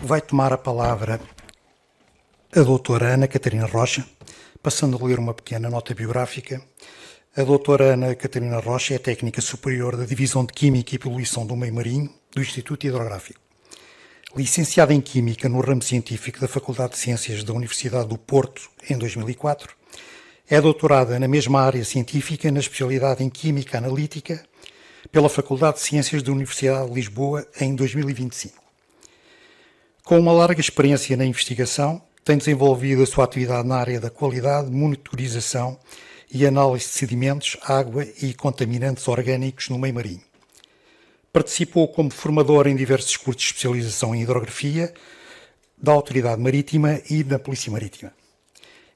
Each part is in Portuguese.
vai tomar a palavra a doutora Ana Catarina Rocha, passando a ler uma pequena nota biográfica. A doutora Ana Catarina Rocha é técnica superior da Divisão de Química e Poluição do Meio Marinho do Instituto Hidrográfico. Licenciada em Química no ramo científico da Faculdade de Ciências da Universidade do Porto em 2004, é doutorada na mesma área científica na especialidade em Química Analítica pela Faculdade de Ciências da Universidade de Lisboa em 2025. Com uma larga experiência na investigação, tem desenvolvido a sua atividade na área da qualidade, monitorização e análise de sedimentos, água e contaminantes orgânicos no meio marinho. Participou como formador em diversos cursos de especialização em hidrografia da Autoridade Marítima e da Polícia Marítima.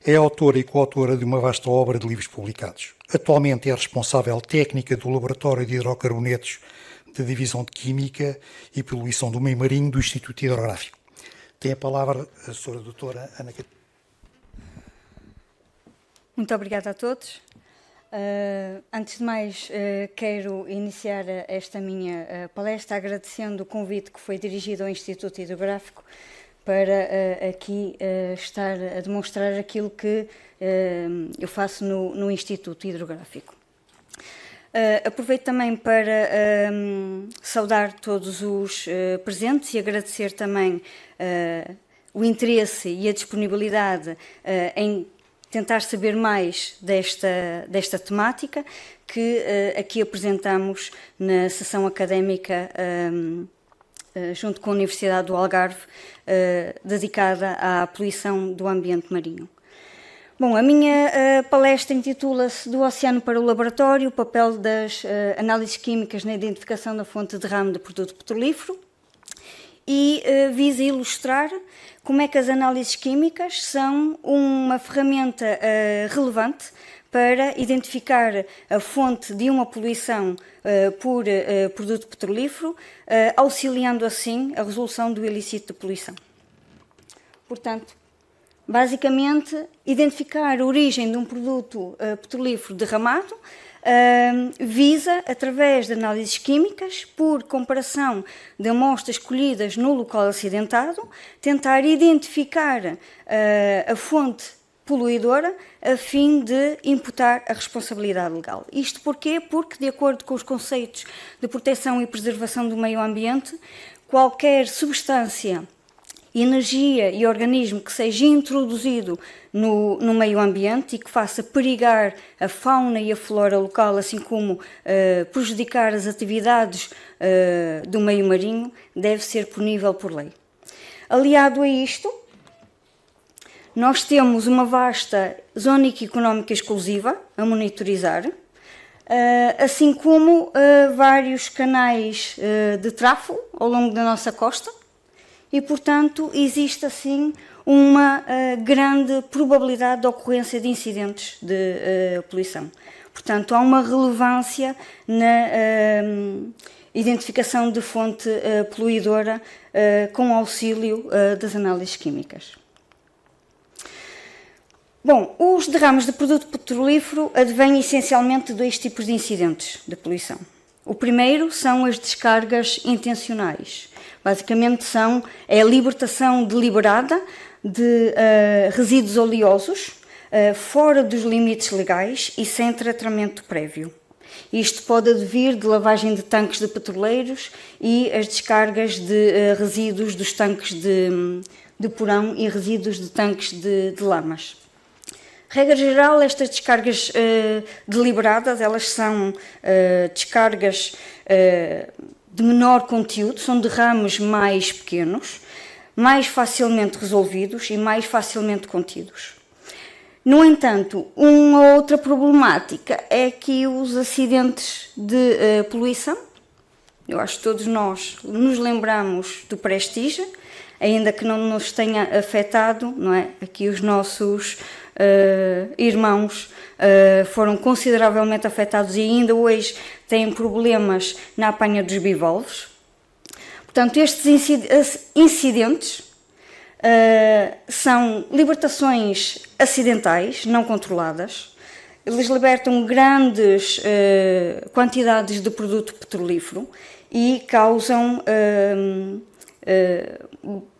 É autora e coautora de uma vasta obra de livros publicados. Atualmente é responsável técnica do Laboratório de Hidrocarbonetos da Divisão de Química e Poluição do Meio Marinho do Instituto Hidrográfico. Tem a palavra a senhora doutora Ana Catarina. Muito obrigada a todos. Antes de mais, quero iniciar esta minha palestra agradecendo o convite que foi dirigido ao Instituto Hidrográfico para aqui estar a demonstrar aquilo que eu faço no Instituto Hidrográfico. Aproveito também para saudar todos os presentes e agradecer também o interesse e a disponibilidade em tentar saber mais desta temática que aqui apresentamos na sessão académica junto com a Universidade do Algarve, dedicada à poluição do ambiente marinho. Bom, a minha palestra intitula-se Do Oceano para o Laboratório, o papel das análises químicas na identificação da fonte de derrame de produto petrolífero e visa ilustrar como é que as análises químicas são uma ferramenta relevante para identificar a fonte de uma poluição por produto petrolífero, auxiliando assim a resolução do ilícito de poluição. Portanto, basicamente, identificar a origem de um produto petrolífero derramado visa, através de análises químicas, por comparação de amostras colhidas no local acidentado, tentar identificar a fonte poluidora a fim de imputar a responsabilidade legal. Isto porquê? Porque, de acordo com os conceitos de proteção e preservação do meio ambiente, qualquer substância, energia e organismo que seja introduzido no meio ambiente e que faça perigar a fauna e a flora local, assim como prejudicar as atividades do meio marinho, deve ser punível por lei. Aliado a isto, nós temos uma vasta zona económica exclusiva a monitorizar, assim como vários canais de tráfego ao longo da nossa costa, e, portanto, existe, assim, uma grande probabilidade de ocorrência de incidentes de poluição. Portanto, há uma relevância na identificação de fonte poluidora com auxílio das análises químicas. Bom, os derrames de produto petrolífero advêm essencialmente de dois tipos de incidentes de poluição. O primeiro são as descargas intencionais. Basicamente é a libertação deliberada de resíduos oleosos fora dos limites legais e sem tratamento prévio. Isto pode advir de lavagem de tanques de petroleiros e as descargas de resíduos dos tanques de porão e resíduos de tanques de lamas. Regra geral, estas descargas deliberadas, elas são descargas de menor conteúdo, são derrames mais pequenos, mais facilmente resolvidos e mais facilmente contidos. No entanto, uma outra problemática é que os acidentes de poluição, eu acho que todos nós nos lembramos do Prestige, ainda que não nos tenha afetado, não é? Aqui os nossos irmãos foram consideravelmente afetados e ainda hoje têm problemas na apanha dos bivalves. Portanto, estes incidentes são libertações acidentais, não controladas. Eles libertam grandes quantidades de produto petrolífero e causam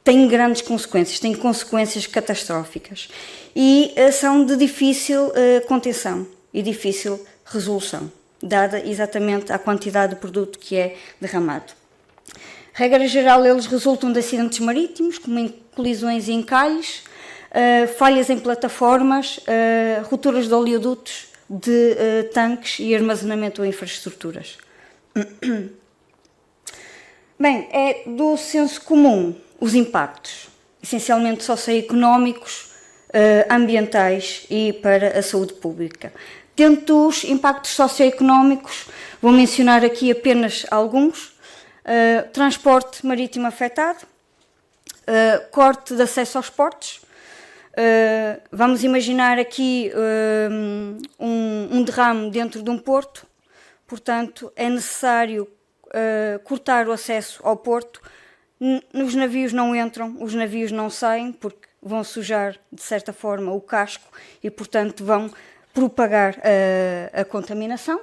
tem grandes consequências, tem consequências catastróficas e são de difícil contenção e difícil resolução, dada exatamente a quantidade de produto que é derramado. Regra geral, eles resultam de acidentes marítimos, como em colisões e encalhes, falhas em plataformas, rupturas de oleodutos, de tanques e armazenamento ou infraestruturas. Bem, é do senso comum os impactos, essencialmente socioeconómicos, ambientais e para a saúde pública. Dentro dos impactos socioeconómicos, vou mencionar aqui apenas alguns. Transporte marítimo afetado, corte de acesso aos portos. Vamos imaginar aqui um derrame dentro de um porto, portanto é necessário cortar o acesso ao porto. Os navios não entram, os navios não saem, porque vão sujar de certa forma o casco e portanto vão propagar a contaminação.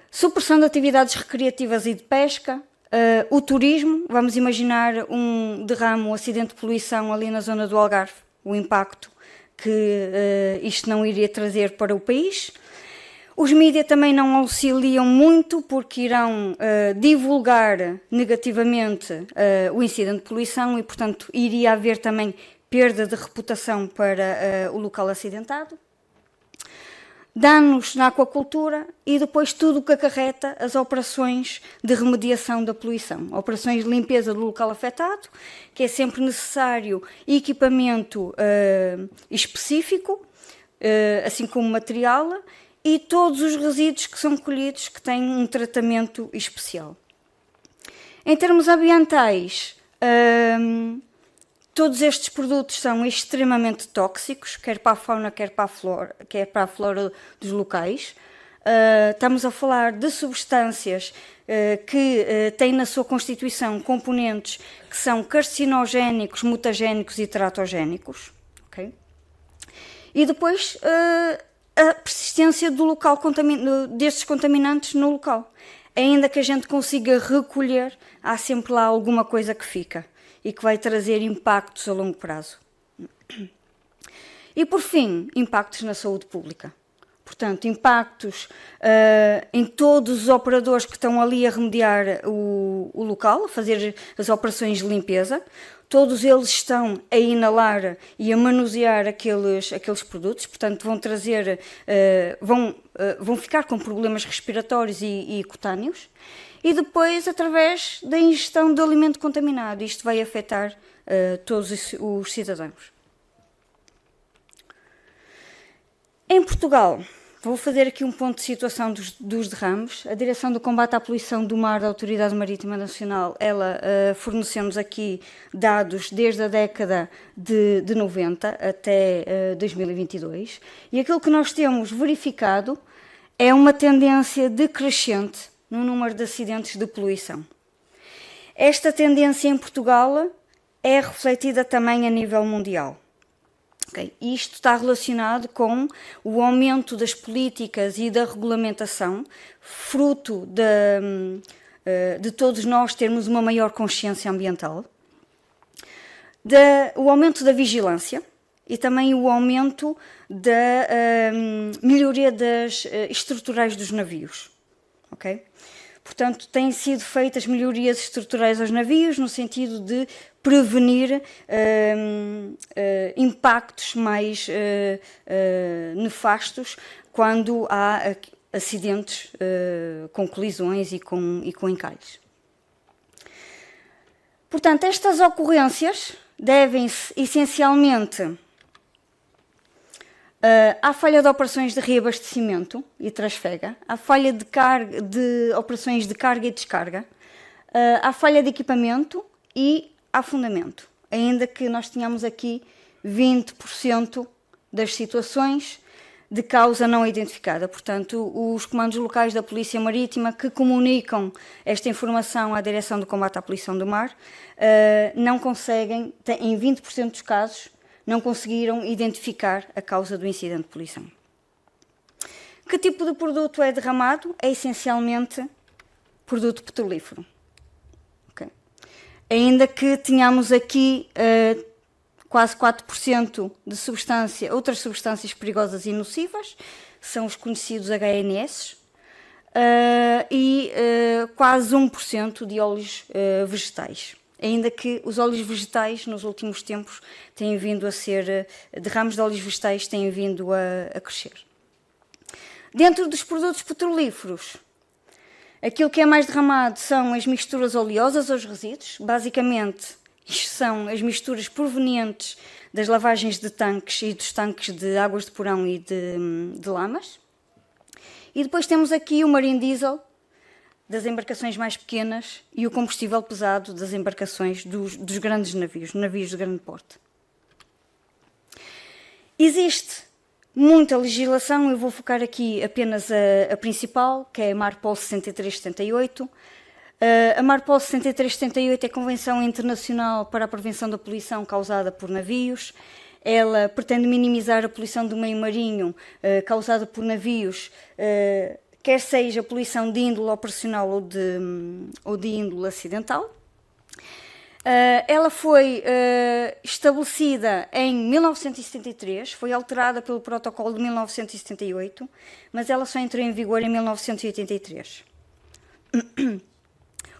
Supressão de atividades recreativas e de pesca, o turismo, vamos imaginar um derrame, um acidente de poluição ali na zona do Algarve, o impacto que isto não iria trazer para o país. Os mídias também não auxiliam muito porque irão divulgar negativamente o incidente de poluição e, portanto, iria haver também perda de reputação para o local acidentado. Danos na aquacultura e depois tudo o que acarreta as operações de remediação da poluição. Operações de limpeza do local afetado, que é sempre necessário equipamento específico, assim como material, e todos os resíduos que são colhidos que têm um tratamento especial. Em termos ambientais, todos estes produtos são extremamente tóxicos, quer para a fauna, quer para a flora dos locais. Estamos a falar de substâncias que têm na sua constituição componentes que são carcinogénicos, mutagénicos e teratogénicos. Okay? E depois a persistência do local destes contaminantes no local. Ainda que a gente consiga recolher, há sempre lá alguma coisa que fica e que vai trazer impactos a longo prazo. E, por fim, impactos na saúde pública. Portanto, impactos em todos os operadores que estão ali a remediar o local, a fazer as operações de limpeza. Todos eles estão a inalar e a manusear aqueles produtos, portanto vão trazer, vão ficar com problemas respiratórios e cutâneos. E depois, através da ingestão de alimento contaminado, isto vai afetar todos os cidadãos. Em Portugal, vou fazer aqui um ponto de situação dos derrames. A Direção do Combate à Poluição do Mar da Autoridade Marítima Nacional, ela forneceu-nos aqui dados desde a década de 90 até 2022. E aquilo que nós temos verificado é uma tendência decrescente no número de acidentes de poluição. Esta tendência em Portugal é refletida também a nível mundial. Okay. Isto está relacionado com o aumento das políticas e da regulamentação, fruto de todos nós termos uma maior consciência ambiental, o aumento da vigilância e também o aumento da melhoria das estruturais dos navios. Okay? Portanto, têm sido feitas melhorias estruturais aos navios no sentido de prevenir impactos mais nefastos quando há acidentes com colisões e com encalhes. Portanto, estas ocorrências devem-se essencialmente à falha de operações de reabastecimento e trasfega, à falha de operações de carga e descarga, à falha de equipamento e afundamento, ainda que nós tenhamos aqui 20% das situações de causa não identificada. Portanto, os comandos locais da Polícia Marítima que comunicam esta informação à Direção do Combate à Poluição do Mar não conseguem, em 20% dos casos, não conseguiram identificar a causa do incidente de poluição. Que tipo de produto é derramado? É essencialmente produto petrolífero. Okay. ainda que tenhamos aqui quase 4% de outras substâncias perigosas e nocivas, são os conhecidos HNS, e quase 1% de óleos vegetais. Ainda que os óleos vegetais, nos últimos tempos, têm vindo a ser, derrames de óleos vegetais têm vindo a crescer. Dentro dos produtos petrolíferos, aquilo que é mais derramado são as misturas oleosas, os resíduos. Basicamente, isto são as misturas provenientes das lavagens de tanques e dos tanques de águas de porão e de lamas. E depois temos aqui o marine diesel, das embarcações mais pequenas, e o combustível pesado das embarcações dos grandes navios de grande porte. Existe muita legislação, eu vou focar aqui apenas a principal, que é a Marpol 6378. A Marpol 6378 é a Convenção Internacional para a Prevenção da Poluição causada por navios. Ela pretende minimizar a poluição do meio marinho causada por navios, quer seja poluição de índole operacional ou de índole acidental. Ela foi estabelecida em 1973, foi alterada pelo protocolo de 1978, mas ela só entrou em vigor em 1983.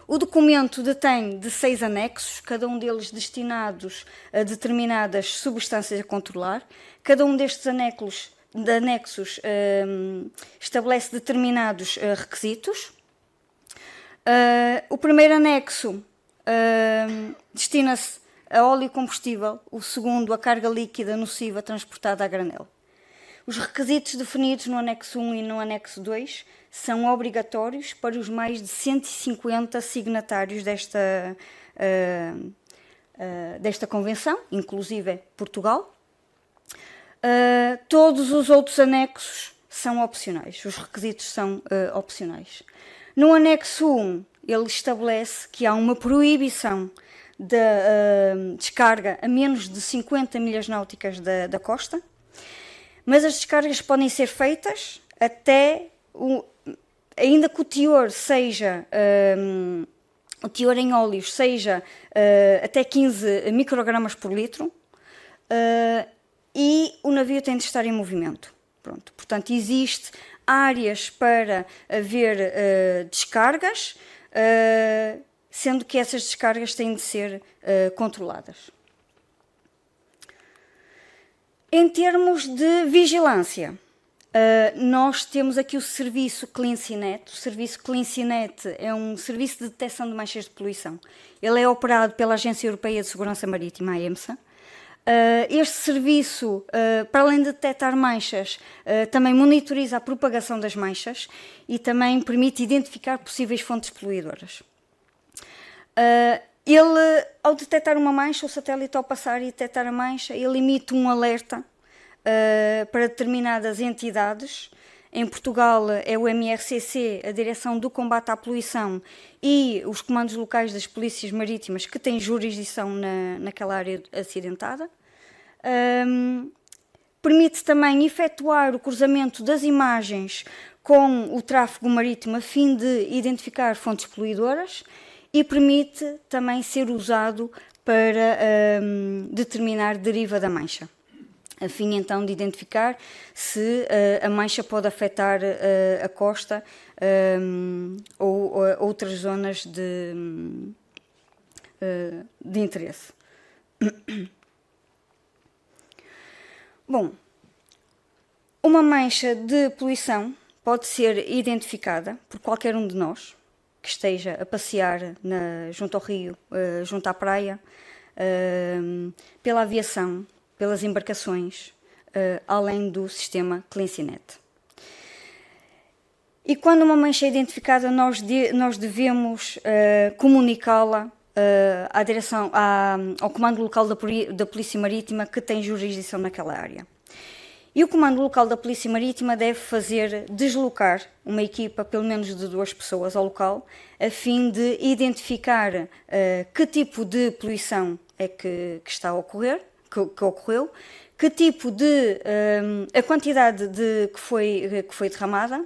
O documento detém 6 anexos, cada um deles destinados a determinadas substâncias a controlar. Cada um destes anexos estabelece determinados requisitos. O primeiro anexo destina-se a óleo e combustível, o segundo a carga líquida nociva transportada a granel. Os requisitos definidos no anexo 1 e no anexo 2 são obrigatórios para os mais de 150 signatários desta convenção, inclusive Portugal. Todos os outros anexos são opcionais, os requisitos são opcionais. No anexo 1, ele estabelece que há uma proibição da descarga a menos de 50 milhas náuticas da costa, mas as descargas podem ser feitas ainda que o teor seja, o teor em óleos seja até 15 microgramas por litro, e o navio tem de estar em movimento. Pronto. Portanto, existe áreas para haver descargas, sendo que essas descargas têm de ser controladas. Em termos de vigilância, nós temos aqui o serviço CleanSeaNet. O serviço CleanSeaNet é um serviço de detecção de manchas de poluição. Ele é operado pela Agência Europeia de Segurança Marítima, a EMSA. Este serviço, para além de detectar manchas, também monitoriza a propagação das manchas e também permite identificar possíveis fontes poluidoras. Ele, ao detectar uma mancha, o satélite ao passar e detectar a mancha, ele emite um alerta para determinadas entidades. Em Portugal é o MRCC, a Direção do Combate à Poluição, e os comandos locais das polícias marítimas que têm jurisdição naquela área acidentada. Permite também efetuar o cruzamento das imagens com o tráfego marítimo a fim de identificar fontes poluidoras e permite também ser usado para determinar deriva da mancha, a fim então de identificar se a mancha pode afetar a costa ou outras zonas de interesse. Bom, uma mancha de poluição pode ser identificada por qualquer um de nós que esteja a passear junto ao rio, junto à praia, pela aviação, pelas embarcações, além do sistema CleanSeaNet. E quando uma mancha é identificada, nós devemos comunicá-la à direção, ao Comando Local da Polícia Marítima que tem jurisdição naquela área. E o Comando Local da Polícia Marítima deve deslocar uma equipa, pelo menos de 2 pessoas, ao local, a fim de identificar que tipo de poluição é que está a ocorrer, que ocorreu, que tipo de a quantidade que foi derramada,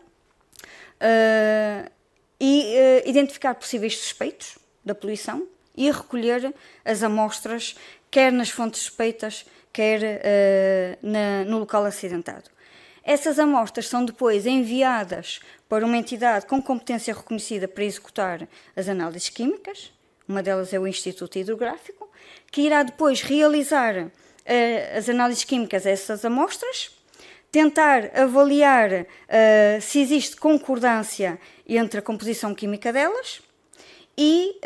e identificar possíveis suspeitos da poluição e recolher as amostras, quer nas fontes suspeitas, quer no local acidentado. Essas amostras são depois enviadas para uma entidade com competência reconhecida para executar as análises químicas, uma delas é o Instituto Hidrográfico, que irá depois realizar as análises químicas a essas amostras, tentar avaliar se existe concordância entre a composição química delas e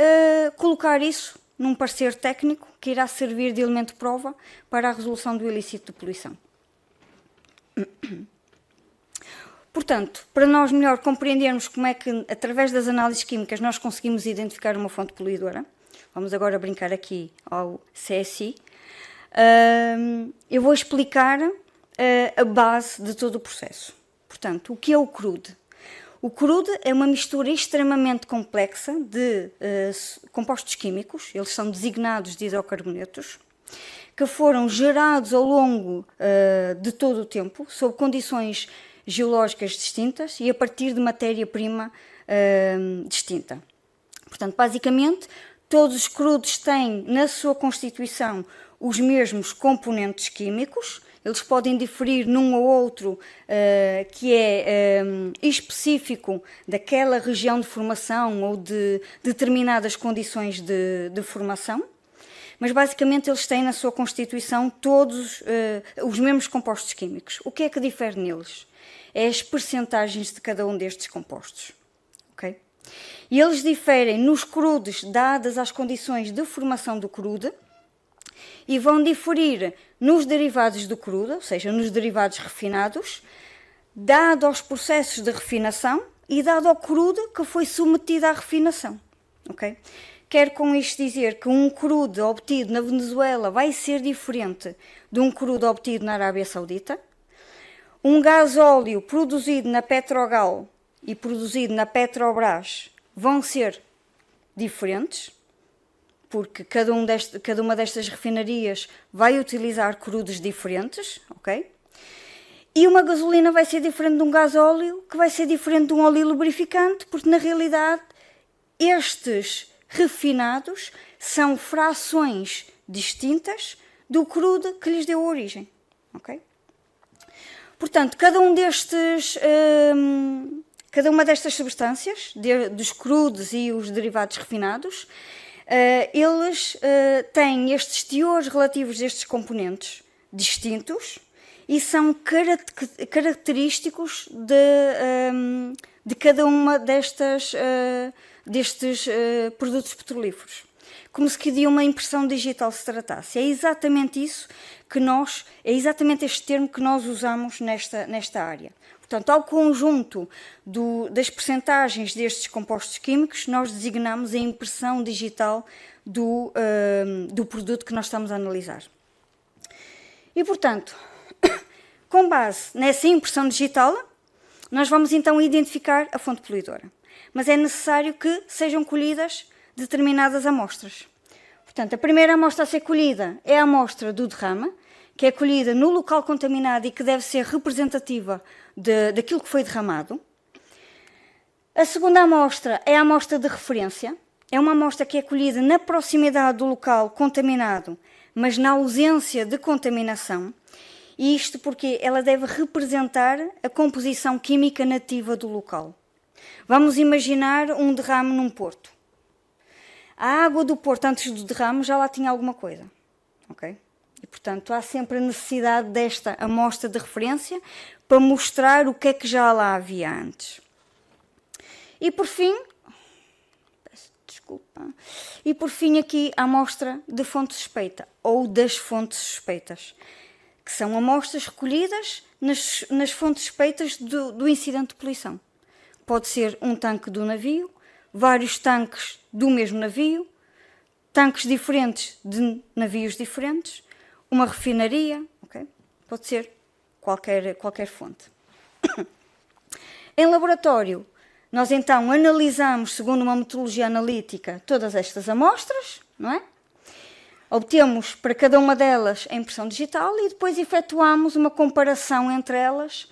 colocar isso num parecer técnico que irá servir de elemento de prova para a resolução do ilícito de poluição. Portanto, para nós melhor compreendermos como é que, através das análises químicas, nós conseguimos identificar uma fonte poluidora, vamos agora brincar aqui ao CSI, eu vou explicar a base de todo o processo. Portanto, o que é o crude? O crude é uma mistura extremamente complexa de compostos químicos, eles são designados de hidrocarbonetos, que foram gerados ao longo de todo o tempo, sob condições geológicas distintas e a partir de matéria-prima distinta. Portanto, basicamente, todos os crudes têm na sua constituição os mesmos componentes químicos, eles podem diferir num ou outro que é específico daquela região de formação ou de determinadas condições de formação, mas basicamente eles têm na sua constituição todos os mesmos compostos químicos. O que é que difere neles? É as percentagens de cada um destes compostos. Okay? E eles diferem nos crudes dadas as condições de formação do crude e vão diferir nos derivados do crude, ou seja, nos derivados refinados, dado aos processos de refinação e dado ao crude que foi submetido à refinação. Okay? Quero com isto dizer que um crude obtido na Venezuela vai ser diferente de um crude obtido na Arábia Saudita. Um gasóleo produzido na Petrogal e produzido na Petrobras vão ser diferentes, porque cada uma destas refinarias vai utilizar crudes diferentes, ok? E uma gasolina vai ser diferente de um gasóleo, que vai ser diferente de um óleo lubrificante, porque na realidade estes refinados são frações distintas do crude que lhes deu origem, ok? Portanto, cada uma destas substâncias, dos crudes e os derivados refinados, eles têm estes teores relativos destes componentes distintos e são característicos de cada uma destes produtos petrolíferos. Como se de uma impressão digital se tratasse. É exatamente isso que é exatamente este termo que nós usamos nesta área. Portanto, ao conjunto das percentagens destes compostos químicos, nós designamos a impressão digital do produto que nós estamos a analisar. E, portanto, com base nessa impressão digital, nós vamos então identificar a fonte poluidora. Mas é necessário que sejam colhidas determinadas amostras. Portanto, a primeira amostra a ser colhida é a amostra do derrame, que é colhida no local contaminado e que deve ser representativa daquilo que foi derramado. A segunda amostra é a amostra de referência. É uma amostra que é colhida na proximidade do local contaminado, mas na ausência de contaminação. E isto porque ela deve representar a composição química nativa do local. Vamos imaginar um derrame num porto. A água do porto, antes do derrame, já lá tinha alguma coisa. Okay? E, portanto, há sempre a necessidade desta amostra de referência para mostrar o que é que já lá havia antes. E, por fim, aqui a amostra de fonte suspeita, ou das fontes suspeitas, que são amostras recolhidas nas fontes suspeitas do incidente de poluição. Pode ser um tanque do navio, vários tanques do mesmo navio, tanques diferentes de navios diferentes, uma refinaria, okay? Pode ser qualquer fonte. Em laboratório, nós então analisamos, segundo uma metodologia analítica, todas estas amostras, não é? Obtemos para cada uma delas a impressão digital e depois efetuamos uma comparação entre elas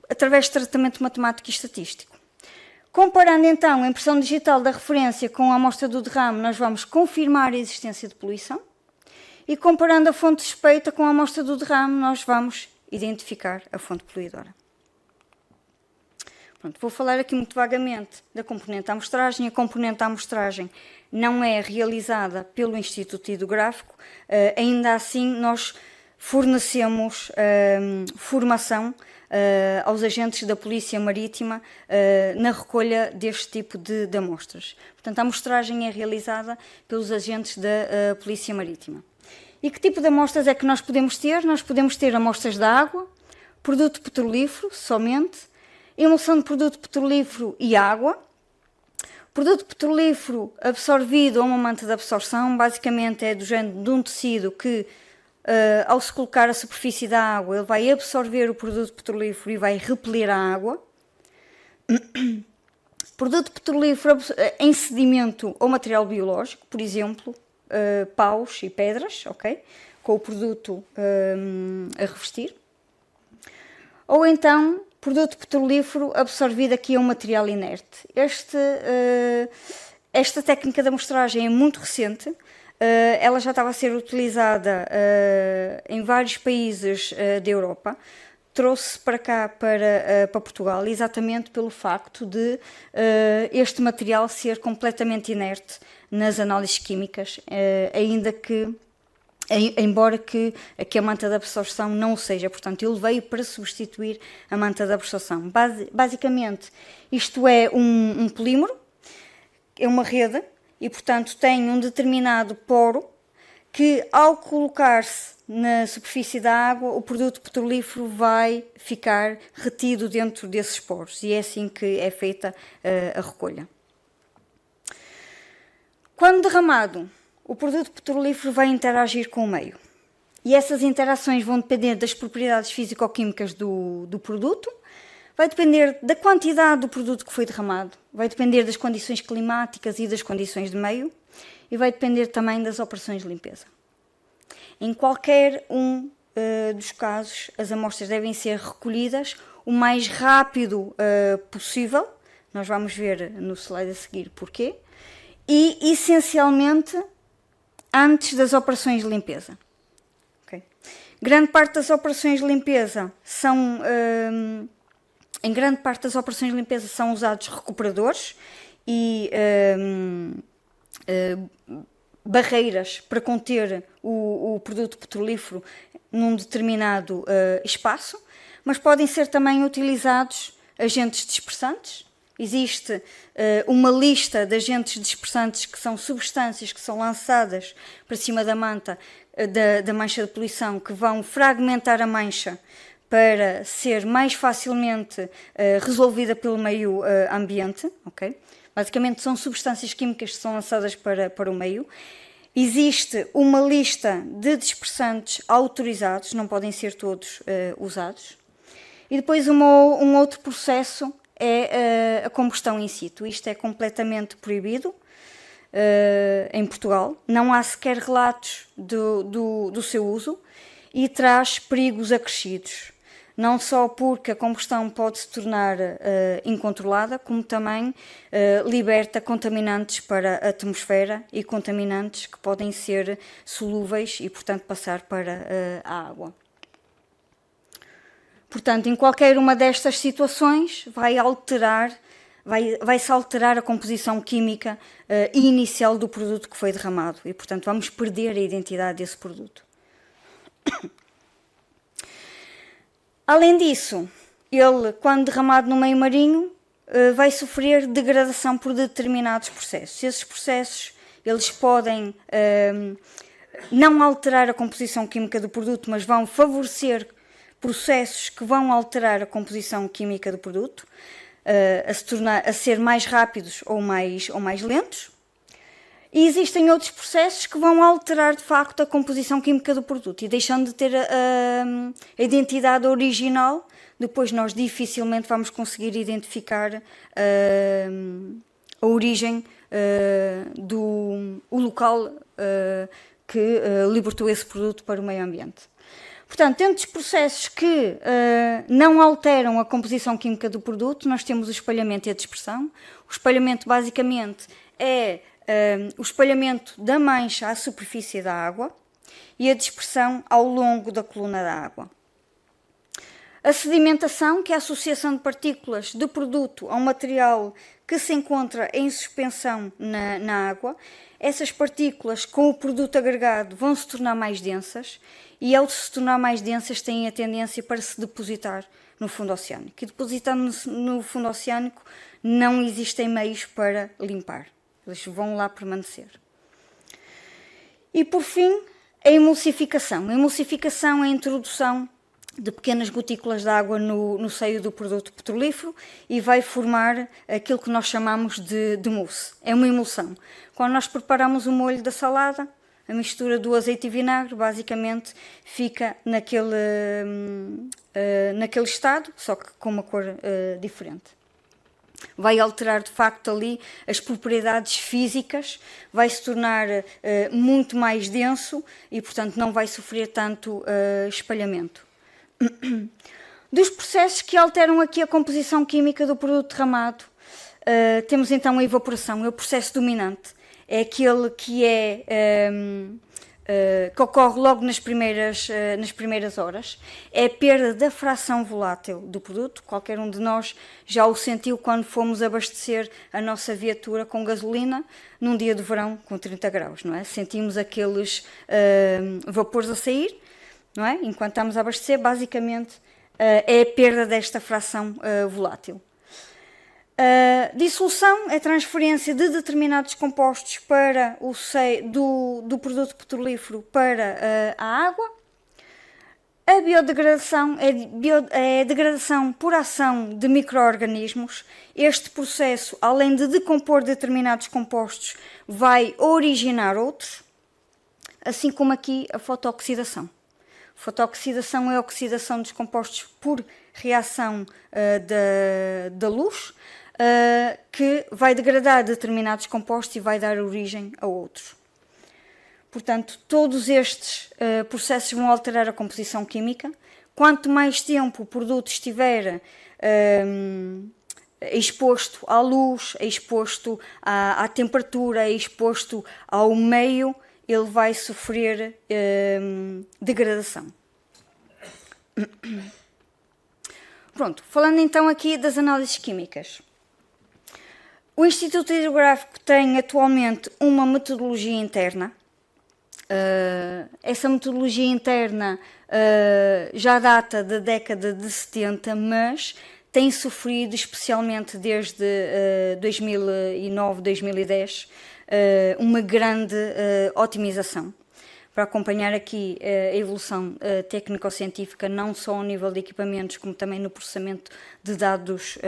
através de tratamento matemático e estatístico. Comparando então a impressão digital da referência com a amostra do derrame, nós vamos confirmar a existência de poluição. E comparando a fonte suspeita com a amostra do derrame, nós vamos identificar a fonte poluidora. Pronto, vou falar aqui muito vagamente da componente da amostragem. A componente da amostragem não é realizada pelo Instituto Hidrográfico, ainda assim nós fornecemos formação aos agentes da Polícia Marítima na recolha deste tipo de amostras. Portanto, a amostragem é realizada pelos agentes da Polícia Marítima. E que tipo de amostras é que nós podemos ter? Nós podemos ter amostras de água, produto petrolífero somente, emulsão de produto petrolífero e água, produto petrolífero absorvido a uma manta de absorção, basicamente é do género de um tecido que, ao se colocar à superfície da água, ele vai absorver o produto petrolífero e vai repelir a água. Produto petrolífero em sedimento ou material biológico, por exemplo, paus e pedras, ok? Com o produto a revestir. Ou então, produto petrolífero absorvido aqui a um material inerte. Esta técnica de amostragem é muito recente. Ela já estava a ser utilizada em vários países da Europa. Trouxe para cá, para Portugal, exatamente pelo facto de este material ser completamente inerte nas análises químicas, embora que a manta de absorção não o seja. Portanto, ele veio para substituir a manta de absorção. Basicamente, isto é um polímero, é uma rede, e, portanto, tem um determinado poro que, ao colocar-se na superfície da água, o produto petrolífero vai ficar retido dentro desses poros, e é assim que é feita a recolha. Quando derramado, o produto petrolífero vai interagir com o meio, e essas interações vão depender das propriedades físico-químicas do produto, vai depender da quantidade do produto que foi derramado, vai depender das condições climáticas e das condições de meio, e vai depender também das operações de limpeza. Em qualquer dos casos, as amostras devem ser recolhidas o mais rápido possível. Nós vamos ver no slide a seguir porquê. E, essencialmente, antes das operações de limpeza. Okay? Grande parte das operações de limpeza são... em grande parte das operações de limpeza são usados recuperadores e barreiras para conter o produto petrolífero num determinado espaço, mas podem ser também utilizados agentes dispersantes. Existe uma lista de agentes dispersantes que são substâncias que são lançadas para cima da manta da mancha de poluição, que vão fragmentar a mancha para ser mais facilmente resolvida pelo meio ambiente. Okay? Basicamente são substâncias químicas que são lançadas para o meio. Existe uma lista de dispersantes autorizados, não podem ser todos usados. E depois um outro processo é a combustão in situ. Isto é completamente proibido em Portugal. Não há sequer relatos do seu uso e traz perigos acrescidos. Não só porque a combustão pode se tornar incontrolada, como também liberta contaminantes para a atmosfera e contaminantes que podem ser solúveis e, portanto, passar para a água. Portanto, em qualquer uma destas situações vai-se alterar a composição química inicial do produto que foi derramado e, portanto, vamos perder a identidade desse produto. Além disso, ele, quando derramado no meio marinho, vai sofrer degradação por determinados processos. Esses processos eles podem não alterar a composição química do produto, mas vão favorecer processos que vão alterar a composição química do produto, a ser mais rápidos ou mais lentos. E existem outros processos que vão alterar, de facto, a composição química do produto e deixando de ter a identidade original, depois nós dificilmente vamos conseguir identificar a origem o local que libertou esse produto para o meio ambiente. Portanto, dentro dos processos que não alteram a composição química do produto, nós temos o espalhamento e a dispersão. O espalhamento, basicamente, é o espalhamento da mancha à superfície da água e a dispersão ao longo da coluna da água. A sedimentação, que é a associação de partículas de produto a um material que se encontra em suspensão na água. Essas partículas, com o produto agregado, vão se tornar mais densas e, ao se tornar mais densas, têm a tendência para se depositar no fundo oceânico. E depositando no fundo oceânico, não existem meios para limpar. Eles vão lá permanecer. E, por fim, a emulsificação. A emulsificação é a introdução de pequenas gotículas de água no seio do produto petrolífero e vai formar aquilo que nós chamamos de mousse. É uma emulsão. Quando nós preparamos o molho da salada, a mistura do azeite e vinagre basicamente fica naquele estado, só que com uma cor diferente. Vai alterar de facto ali as propriedades físicas, vai se tornar muito mais denso e, portanto, não vai sofrer tanto espalhamento. Dos processos que alteram aqui a composição química do produto derramado, temos então a evaporação, é o processo dominante, é aquele que que ocorre logo nas primeiras horas, é a perda da fração volátil do produto. Qualquer um de nós já o sentiu quando fomos abastecer a nossa viatura com gasolina num dia de verão com 30 graus, não é? Sentimos aqueles vapores a sair, não é? Enquanto estamos a abastecer, basicamente é a perda desta fração volátil. Dissolução é a transferência de determinados compostos para o seio do produto petrolífero para a água. A biodegradação é a degradação por ação de micro-organismos. Este processo, além de decompor determinados compostos, vai originar outros, assim como aqui a fotooxidação. Fotooxidação é a oxidação dos compostos por reação da luz, que vai degradar determinados compostos e vai dar origem a outros. Portanto, todos estes processos vão alterar a composição química. Quanto mais tempo o produto estiver exposto à luz, exposto à temperatura, exposto ao meio, ele vai sofrer degradação. Pronto, falando então aqui das análises químicas. O Instituto Hidrográfico tem atualmente uma metodologia interna. Essa metodologia interna já data da década de 70, mas tem sofrido, especialmente desde 2009, 2010, uma grande otimização para acompanhar aqui a evolução técnico-científica, não só ao nível de equipamentos, como também no processamento de dados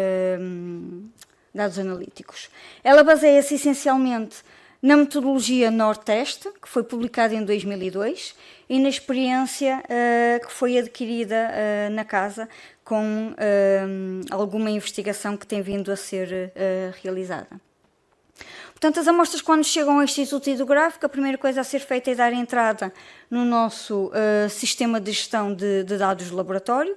analíticos. Ela baseia-se essencialmente na metodologia Nordtest, que foi publicada em 2002, e na experiência que foi adquirida na casa com alguma investigação que tem vindo a ser realizada. Portanto, as amostras, quando chegam ao Instituto Hidrográfico, a primeira coisa a ser feita é dar entrada no nosso sistema de gestão de dados do laboratório.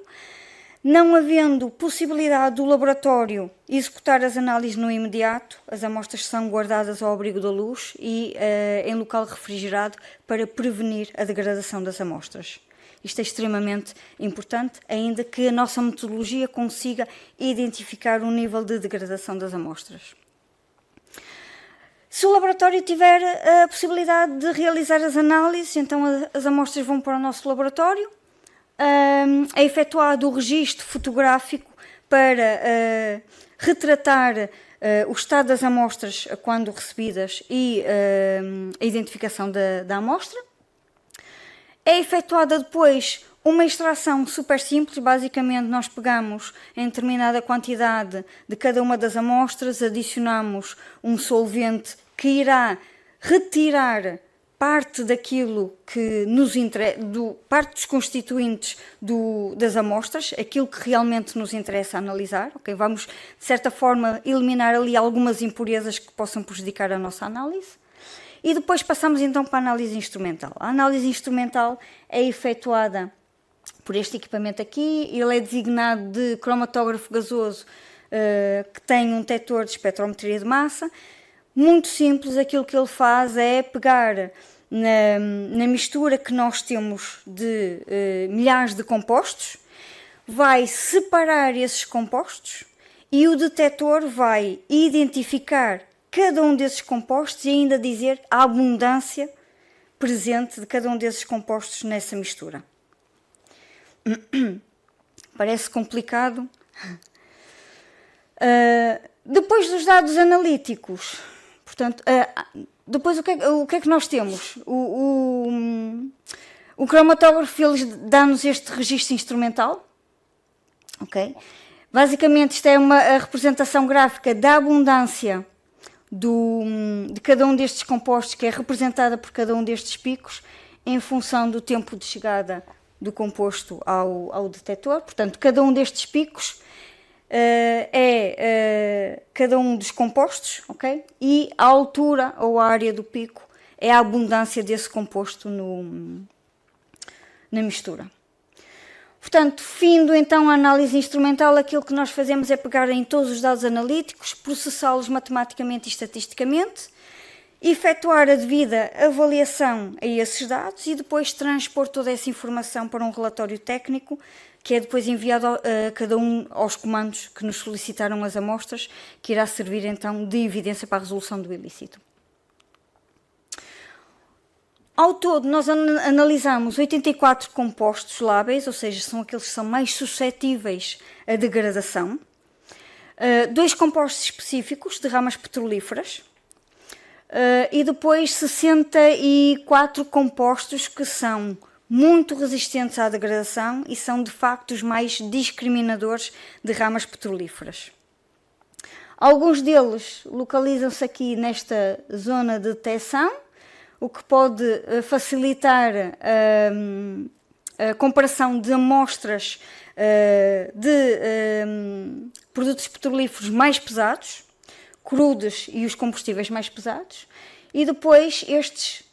Não havendo possibilidade do laboratório executar as análises no imediato, as amostras são guardadas ao abrigo da luz e em local refrigerado para prevenir a degradação das amostras. Isto é extremamente importante, ainda que a nossa metodologia consiga identificar o nível de degradação das amostras. Se o laboratório tiver a possibilidade de realizar as análises, então as amostras vão para o nosso laboratório. É efetuado o registro fotográfico para retratar o estado das amostras quando recebidas e a identificação da amostra. É efetuada depois uma extração super simples. Basicamente, nós pegamos em determinada quantidade de cada uma das amostras, adicionamos um solvente que irá retirar parte daquilo que nos interessa, parte dos constituintes das amostras, aquilo que realmente nos interessa analisar. Okay? Vamos, de certa forma, eliminar ali algumas impurezas que possam prejudicar a nossa análise. E depois passamos então para a análise instrumental. A análise instrumental é efetuada por este equipamento aqui. Ele é designado de cromatógrafo gasoso, que tem um detector de espectrometria de massa. Muito simples, aquilo que ele faz é pegar na mistura que nós temos de milhares de compostos, vai separar esses compostos e o detector vai identificar cada um desses compostos e ainda dizer a abundância presente de cada um desses compostos nessa mistura. Parece complicado. Depois dos dados analíticos, portanto, depois o que é que nós temos? O cromatógrafo dá-nos este registro instrumental. Okay? Basicamente, isto é a representação gráfica da abundância de cada um destes compostos, que é representada por cada um destes picos, em função do tempo de chegada do composto ao detector. Portanto, cada um destes picos é cada um dos compostos, okay? E a altura ou a área do pico é a abundância desse composto na mistura. Portanto, findo então a análise instrumental, aquilo que nós fazemos é pegar em todos os dados analíticos, processá-los matematicamente e estatisticamente, efetuar a devida avaliação a esses dados e depois transpor toda essa informação para um relatório técnico, que é depois enviado a cada um aos comandos que nos solicitaram as amostras, que irá servir então de evidência para a resolução do ilícito. Ao todo, nós analisamos 84 compostos lábeis, ou seja, são aqueles que são mais suscetíveis à degradação, 2 compostos específicos de ramas petrolíferas e depois 64 compostos que são muito resistentes à degradação e são, de facto, os mais discriminadores de ramas petrolíferas. Alguns deles localizam-se aqui nesta zona de detecção, o que pode facilitar a comparação de amostras de produtos petrolíferos mais pesados, crudos e os combustíveis mais pesados, e depois estes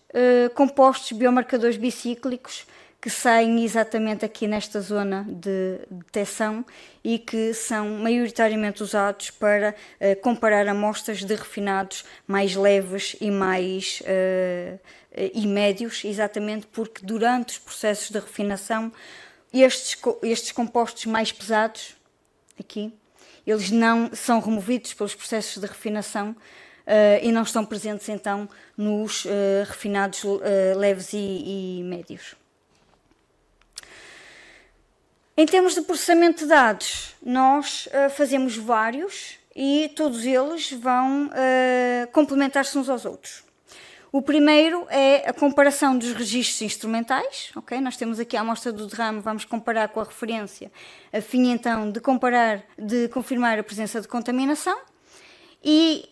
compostos biomarcadores bicíclicos que saem exatamente aqui nesta zona de detecção e que são maioritariamente usados para comparar amostras de refinados mais leves e e médios, exatamente porque durante os processos de refinação estes compostos mais pesados, aqui, eles não são removidos pelos processos de refinação e não estão presentes então nos refinados leves e médios. Em termos de processamento de dados, nós fazemos vários e todos eles vão complementar-se uns aos outros. O primeiro é a comparação dos registros instrumentais. Okay? Nós temos aqui a amostra do derrame, vamos comparar com a referência, a fim então de confirmar a presença de contaminação. E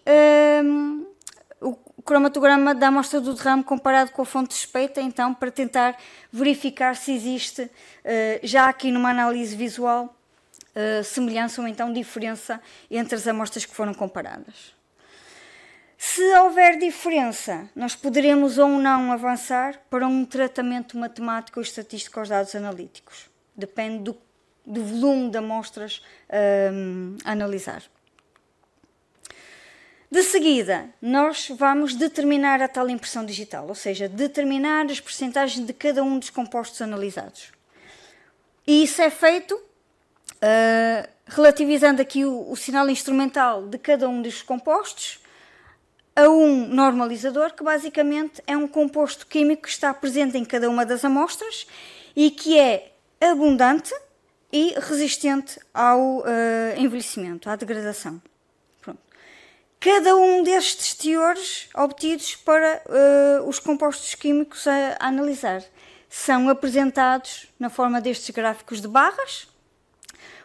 o cromatograma da amostra do derrame comparado com a fonte suspeita, então, para tentar verificar se existe, já aqui numa análise visual, semelhança ou então diferença entre as amostras que foram comparadas. Se houver diferença, nós poderemos ou não avançar para um tratamento matemático ou estatístico aos dados analíticos. Depende do volume de amostras a analisar. De seguida, nós vamos determinar a tal impressão digital, ou seja, determinar as percentagens de cada um dos compostos analisados. E isso é feito relativizando aqui o sinal instrumental de cada um dos compostos a um normalizador, que basicamente é um composto químico que está presente em cada uma das amostras e que é abundante e resistente ao envelhecimento, à degradação. Cada um destes teores obtidos para os compostos químicos a analisar são apresentados na forma destes gráficos de barras,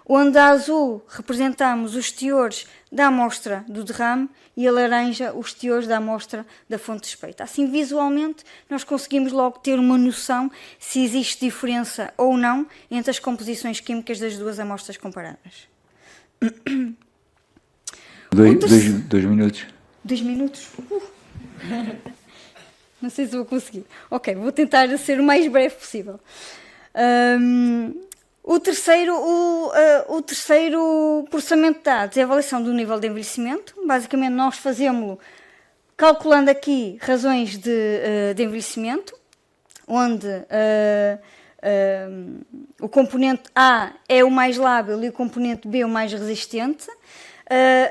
onde a azul representamos os teores da amostra do derrame e a laranja os teores da amostra da fonte suspeita. Assim, visualmente, nós conseguimos logo ter uma noção se existe diferença ou não entre as composições químicas das duas amostras comparadas. 2 minutos. 2 minutos? Não sei se vou conseguir. Ok, vou tentar ser o mais breve possível. O terceiro processamento de dados é a avaliação do nível de envelhecimento. Basicamente, nós fazemos-lo calculando aqui razões de envelhecimento, onde o componente A é o mais lábil e o componente B o mais resistente,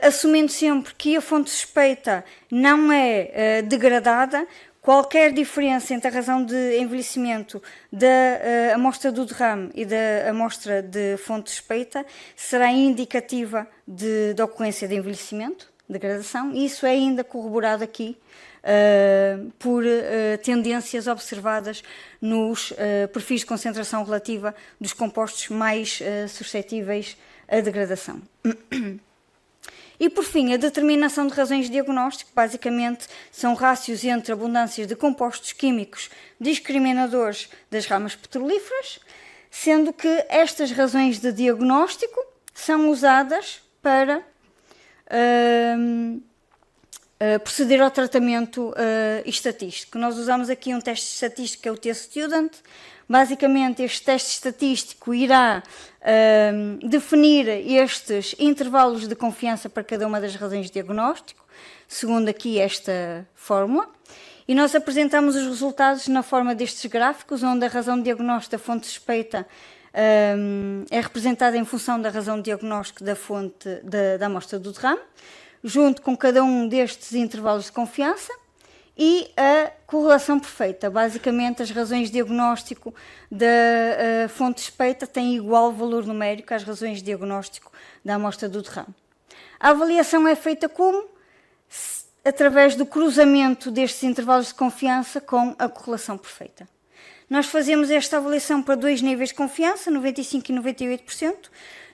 assumindo sempre que a fonte suspeita não é degradada. Qualquer diferença entre a razão de envelhecimento da amostra do derrame e da amostra de fonte suspeita será indicativa da ocorrência de envelhecimento, degradação, e isso é ainda corroborado aqui por tendências observadas nos perfis de concentração relativa dos compostos mais suscetíveis à degradação. E, por fim, a determinação de razões de diagnóstico, basicamente, são rácios entre abundâncias de compostos químicos discriminadores das ramas petrolíferas, sendo que estas razões de diagnóstico são usadas para proceder ao tratamento estatístico. Nós usamos aqui um teste estatístico, que é o T-Student. Basicamente, este teste estatístico irá definir estes intervalos de confiança para cada uma das razões de diagnóstico, segundo aqui esta fórmula. E nós apresentamos os resultados na forma destes gráficos, onde a razão de diagnóstico da fonte suspeita é representada em função da razão de diagnóstico da fonte da amostra do derrame, junto com cada um destes intervalos de confiança, e a correlação perfeita. Basicamente, as razões de diagnóstico da fonte suspeita têm igual valor numérico às razões de diagnóstico da amostra do derrame. A avaliação é feita como? Através do cruzamento destes intervalos de confiança com a correlação perfeita. Nós fazemos esta avaliação para dois níveis de confiança, 95% e 98%.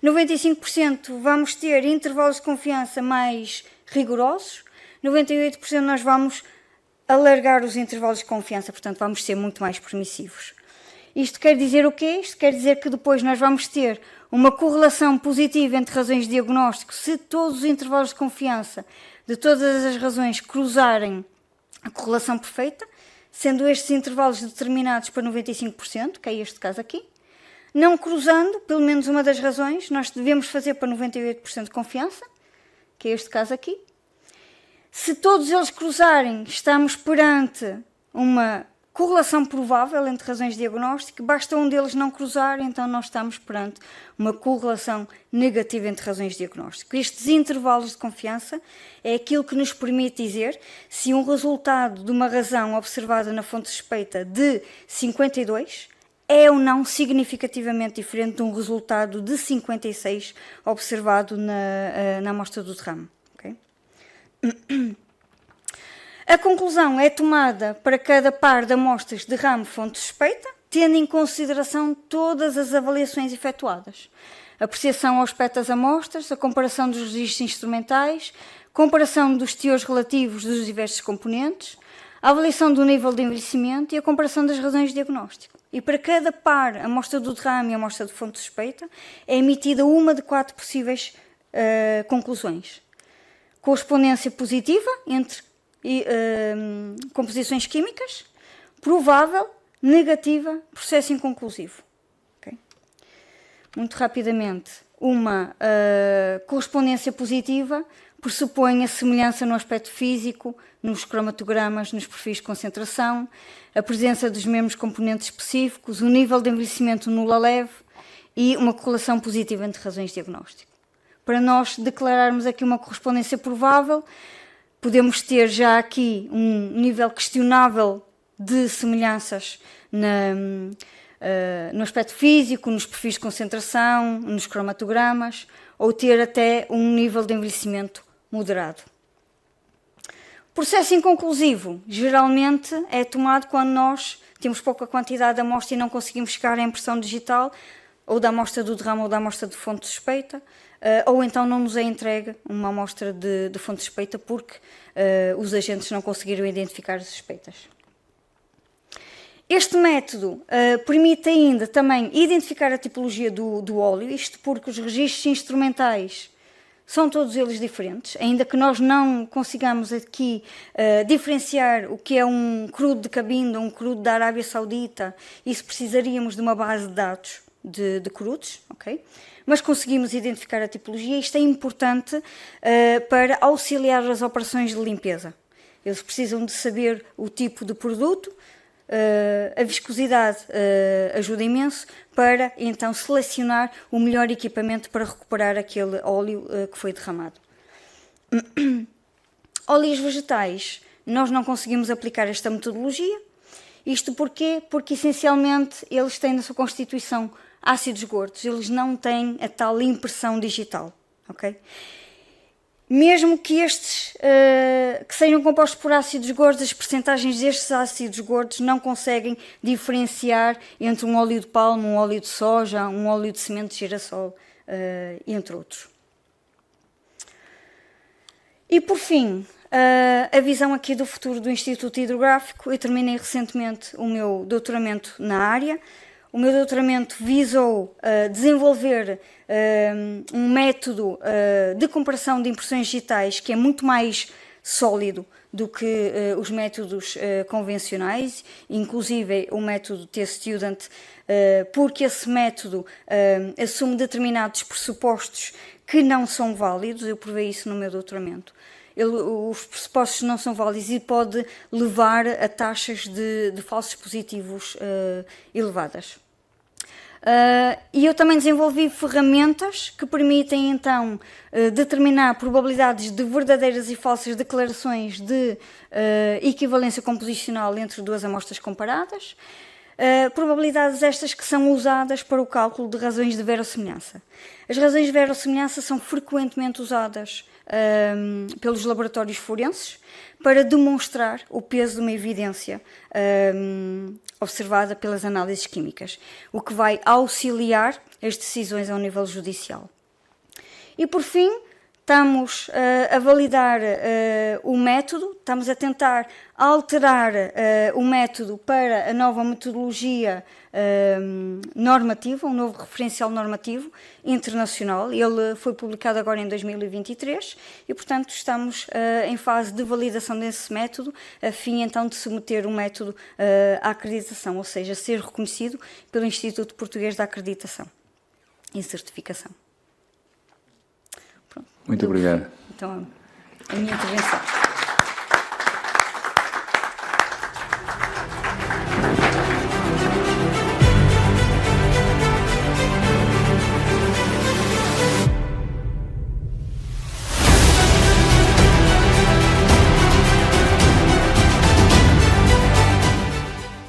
95% vamos ter intervalos de confiança mais rigorosos, 98% nós vamos alargar os intervalos de confiança, portanto vamos ser muito mais permissivos. Isto quer dizer o quê? Isto quer dizer que depois nós vamos ter uma correlação positiva entre razões de diagnóstico se todos os intervalos de confiança de todas as razões cruzarem a correlação perfeita, sendo estes intervalos determinados para 95%, que é este caso aqui. Não cruzando, pelo menos uma das razões, nós devemos fazer para 98% de confiança, que é este caso aqui. Se todos eles cruzarem, estamos perante uma correlação provável entre razões de diagnóstico, basta um deles não cruzar, então nós estamos perante uma correlação negativa entre razões de diagnóstico. Estes intervalos de confiança é aquilo que nos permite dizer se um resultado de uma razão observada na fonte suspeita de 52 é ou não significativamente diferente de um resultado de 56 observado na amostra do derrame. A conclusão é tomada para cada par de amostras de ramo fonte suspeita, tendo em consideração todas as avaliações efetuadas. Apreciação ao aspecto das amostras, a comparação dos registros instrumentais, comparação dos teores relativos dos diversos componentes, a avaliação do nível de envelhecimento e a comparação das razões de diagnóstico. E para cada par, amostra do derrame e amostra de fonte suspeita, é emitida uma de 4 possíveis conclusões. Correspondência positiva entre composições químicas, provável, negativa, processo inconclusivo. Okay? Muito rapidamente, uma correspondência positiva pressupõe a semelhança no aspecto físico, nos cromatogramas, nos perfis de concentração, a presença dos mesmos componentes específicos, o nível de envelhecimento nulo a leve e uma correlação positiva entre razões de diagnóstico. Para nós declararmos aqui uma correspondência provável, podemos ter já aqui um nível questionável de semelhanças no aspecto físico, nos perfis de concentração, nos cromatogramas, ou ter até um nível de envelhecimento moderado. O processo inconclusivo geralmente é tomado quando nós temos pouca quantidade de amostra e não conseguimos chegar à impressão digital, ou da amostra do derrame ou da amostra de fonte suspeita, ou então não nos é entregue uma amostra de fonte suspeita porque os agentes não conseguiram identificar as suspeitas. Este método permite ainda também identificar a tipologia do óleo, isto porque os registros instrumentais são todos eles diferentes, ainda que nós não consigamos aqui diferenciar o que é um crudo de Cabinda, um crudo da Arábia Saudita, isso precisaríamos de uma base de dados de crudos, ok? Mas conseguimos identificar a tipologia e isto é importante para auxiliar as operações de limpeza. Eles precisam de saber o tipo de produto, a viscosidade ajuda imenso para então selecionar o melhor equipamento para recuperar aquele óleo que foi derramado. Óleos vegetais, nós não conseguimos aplicar esta metodologia. Isto porquê? Porque essencialmente eles têm na sua constituição ácidos gordos, eles não têm a tal impressão digital, ok? Mesmo que estes que sejam compostos por ácidos gordos, as percentagens destes ácidos gordos não conseguem diferenciar entre um óleo de palma, um óleo de soja, um óleo de semente de girassol, entre outros. E por fim, a visão aqui do futuro do Instituto Hidrográfico. Eu terminei recentemente o meu doutoramento na área. O meu doutoramento visou desenvolver um método de comparação de impressões digitais que é muito mais sólido do que os métodos convencionais, inclusive o método T-Student, porque esse método assume determinados pressupostos que não são válidos. Eu provei isso no meu doutoramento. Os pressupostos não são válidos e pode levar a taxas de falsos positivos elevadas. E eu também desenvolvi ferramentas que permitem então determinar probabilidades de verdadeiras e falsas declarações de equivalência composicional entre duas amostras comparadas. Probabilidades estas que são usadas para o cálculo de razões de verossimilhança. As razões de verossimilhança são frequentemente usadas pelos laboratórios forenses para demonstrar o peso de uma evidência observada pelas análises químicas, o que vai auxiliar as decisões ao nível judicial. E por fim, estamos a validar o método, estamos a tentar alterar o método para a nova metodologia normativa, um novo referencial normativo internacional. Ele foi publicado agora em 2023 e, portanto, estamos em fase de validação desse método, a fim então de submeter o método à acreditação, ou seja, ser reconhecido pelo Instituto Português da Acreditação e Certificação. Pronto. Muito obrigado. Então, a minha intervenção.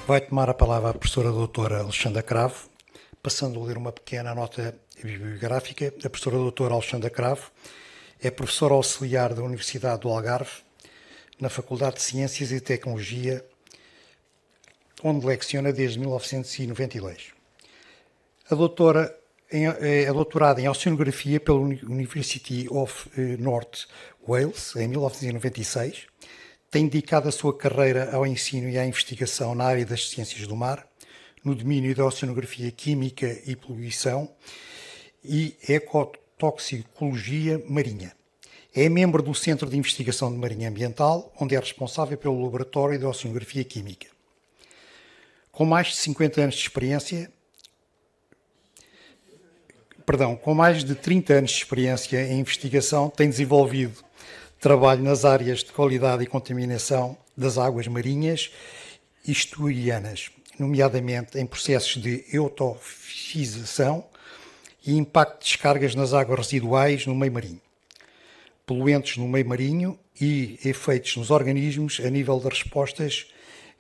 Vai tomar a palavra a professora doutora Alexandra Cravo, passando a ler uma pequena nota bibliográfica. A professora doutora Alexandra Cravo é professora auxiliar da Universidade do Algarve, na Faculdade de Ciências e Tecnologia, onde leciona desde 1992. É doutorada em Oceanografia pela University of North Wales, em 1996. Tem dedicado a sua carreira ao ensino e à investigação na área das ciências do mar, no domínio da oceanografia química e poluição e ecotoxicologia marinha. É membro do Centro de Investigação de Marinha Ambiental, onde é responsável pelo Laboratório de Oceanografia Química. Com mais de 50 anos de experiência, com mais de 30 anos de experiência em investigação, tem desenvolvido trabalho nas áreas de qualidade e contaminação das águas marinhas e estuarianas, nomeadamente em processos de eutrofização e impacto de descargas nas águas residuais no meio marinho, poluentes no meio marinho e efeitos nos organismos a nível de respostas,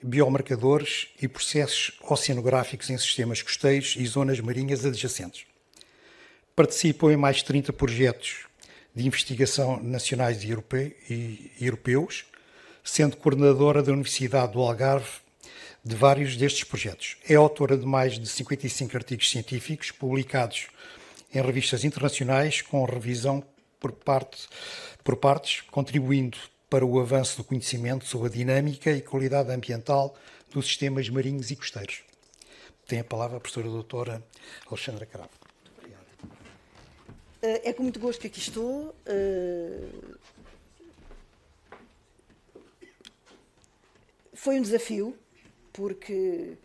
biomarcadores e processos oceanográficos em sistemas costeiros e zonas marinhas adjacentes. Participou em mais de 30 projetos de investigação nacionais e europeus, sendo coordenadora da Universidade do Algarve de vários destes projetos. É autora de mais de 55 artigos científicos publicados em revistas internacionais com revisão por partes, contribuindo para o avanço do conhecimento sobre a dinâmica e qualidade ambiental dos sistemas marinhos e costeiros. Tem a palavra a professora doutora Alexandra Cravo. É com muito gosto que aqui estou. Foi um desafio, porque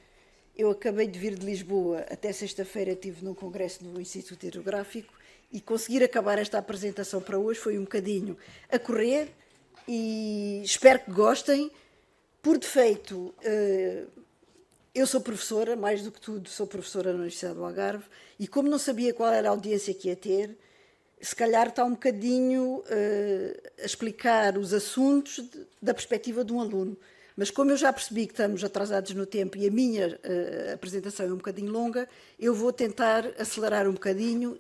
eu acabei de vir de Lisboa, até sexta-feira estive num congresso no Instituto Hidrográfico, e conseguir acabar esta apresentação para hoje foi um bocadinho a correr, e espero que gostem. Por defeito, eu sou professora, mais do que tudo sou professora na Universidade do Algarve, e como não sabia qual era a audiência que ia ter, se calhar está um bocadinho a explicar os assuntos da perspectiva de um aluno. Mas como eu já percebi que estamos atrasados no tempo e a minha apresentação é um bocadinho longa, eu vou tentar acelerar um bocadinho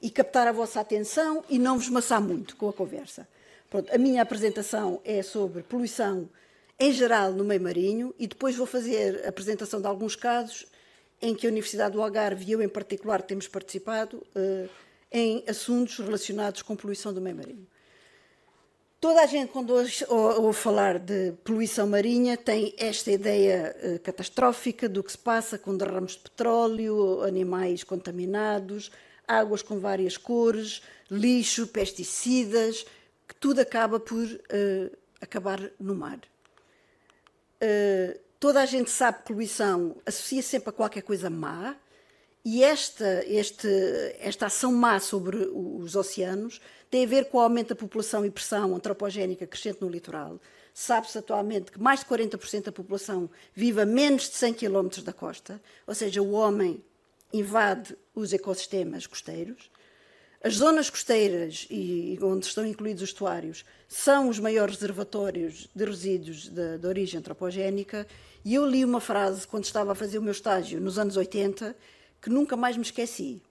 e captar a vossa atenção e não vos maçar muito com a conversa. Pronto, a minha apresentação é sobre poluição em geral no meio marinho, e depois vou fazer a apresentação de alguns casos em que a Universidade do Algarve e eu em particular temos participado em assuntos relacionados com poluição do meio marinho. Toda a gente, quando ouve falar de poluição marinha, tem esta ideia catastrófica do que se passa com derrames de petróleo, animais contaminados, águas com várias cores, lixo, pesticidas, que tudo acaba por acabar no mar. Toda a gente sabe que poluição associa sempre a qualquer coisa má, e esta ação má sobre os oceanos tem a ver com o aumento da população e pressão antropogénica crescente no litoral. Sabe-se atualmente que mais de 40% da população vive a menos de 100 km da costa, ou seja, o homem invade os ecossistemas costeiros. As zonas costeiras, e onde estão incluídos os estuários, são os maiores reservatórios de resíduos de origem antropogénica, e eu li uma frase quando estava a fazer o meu estágio nos anos 80, que nunca mais me esqueci.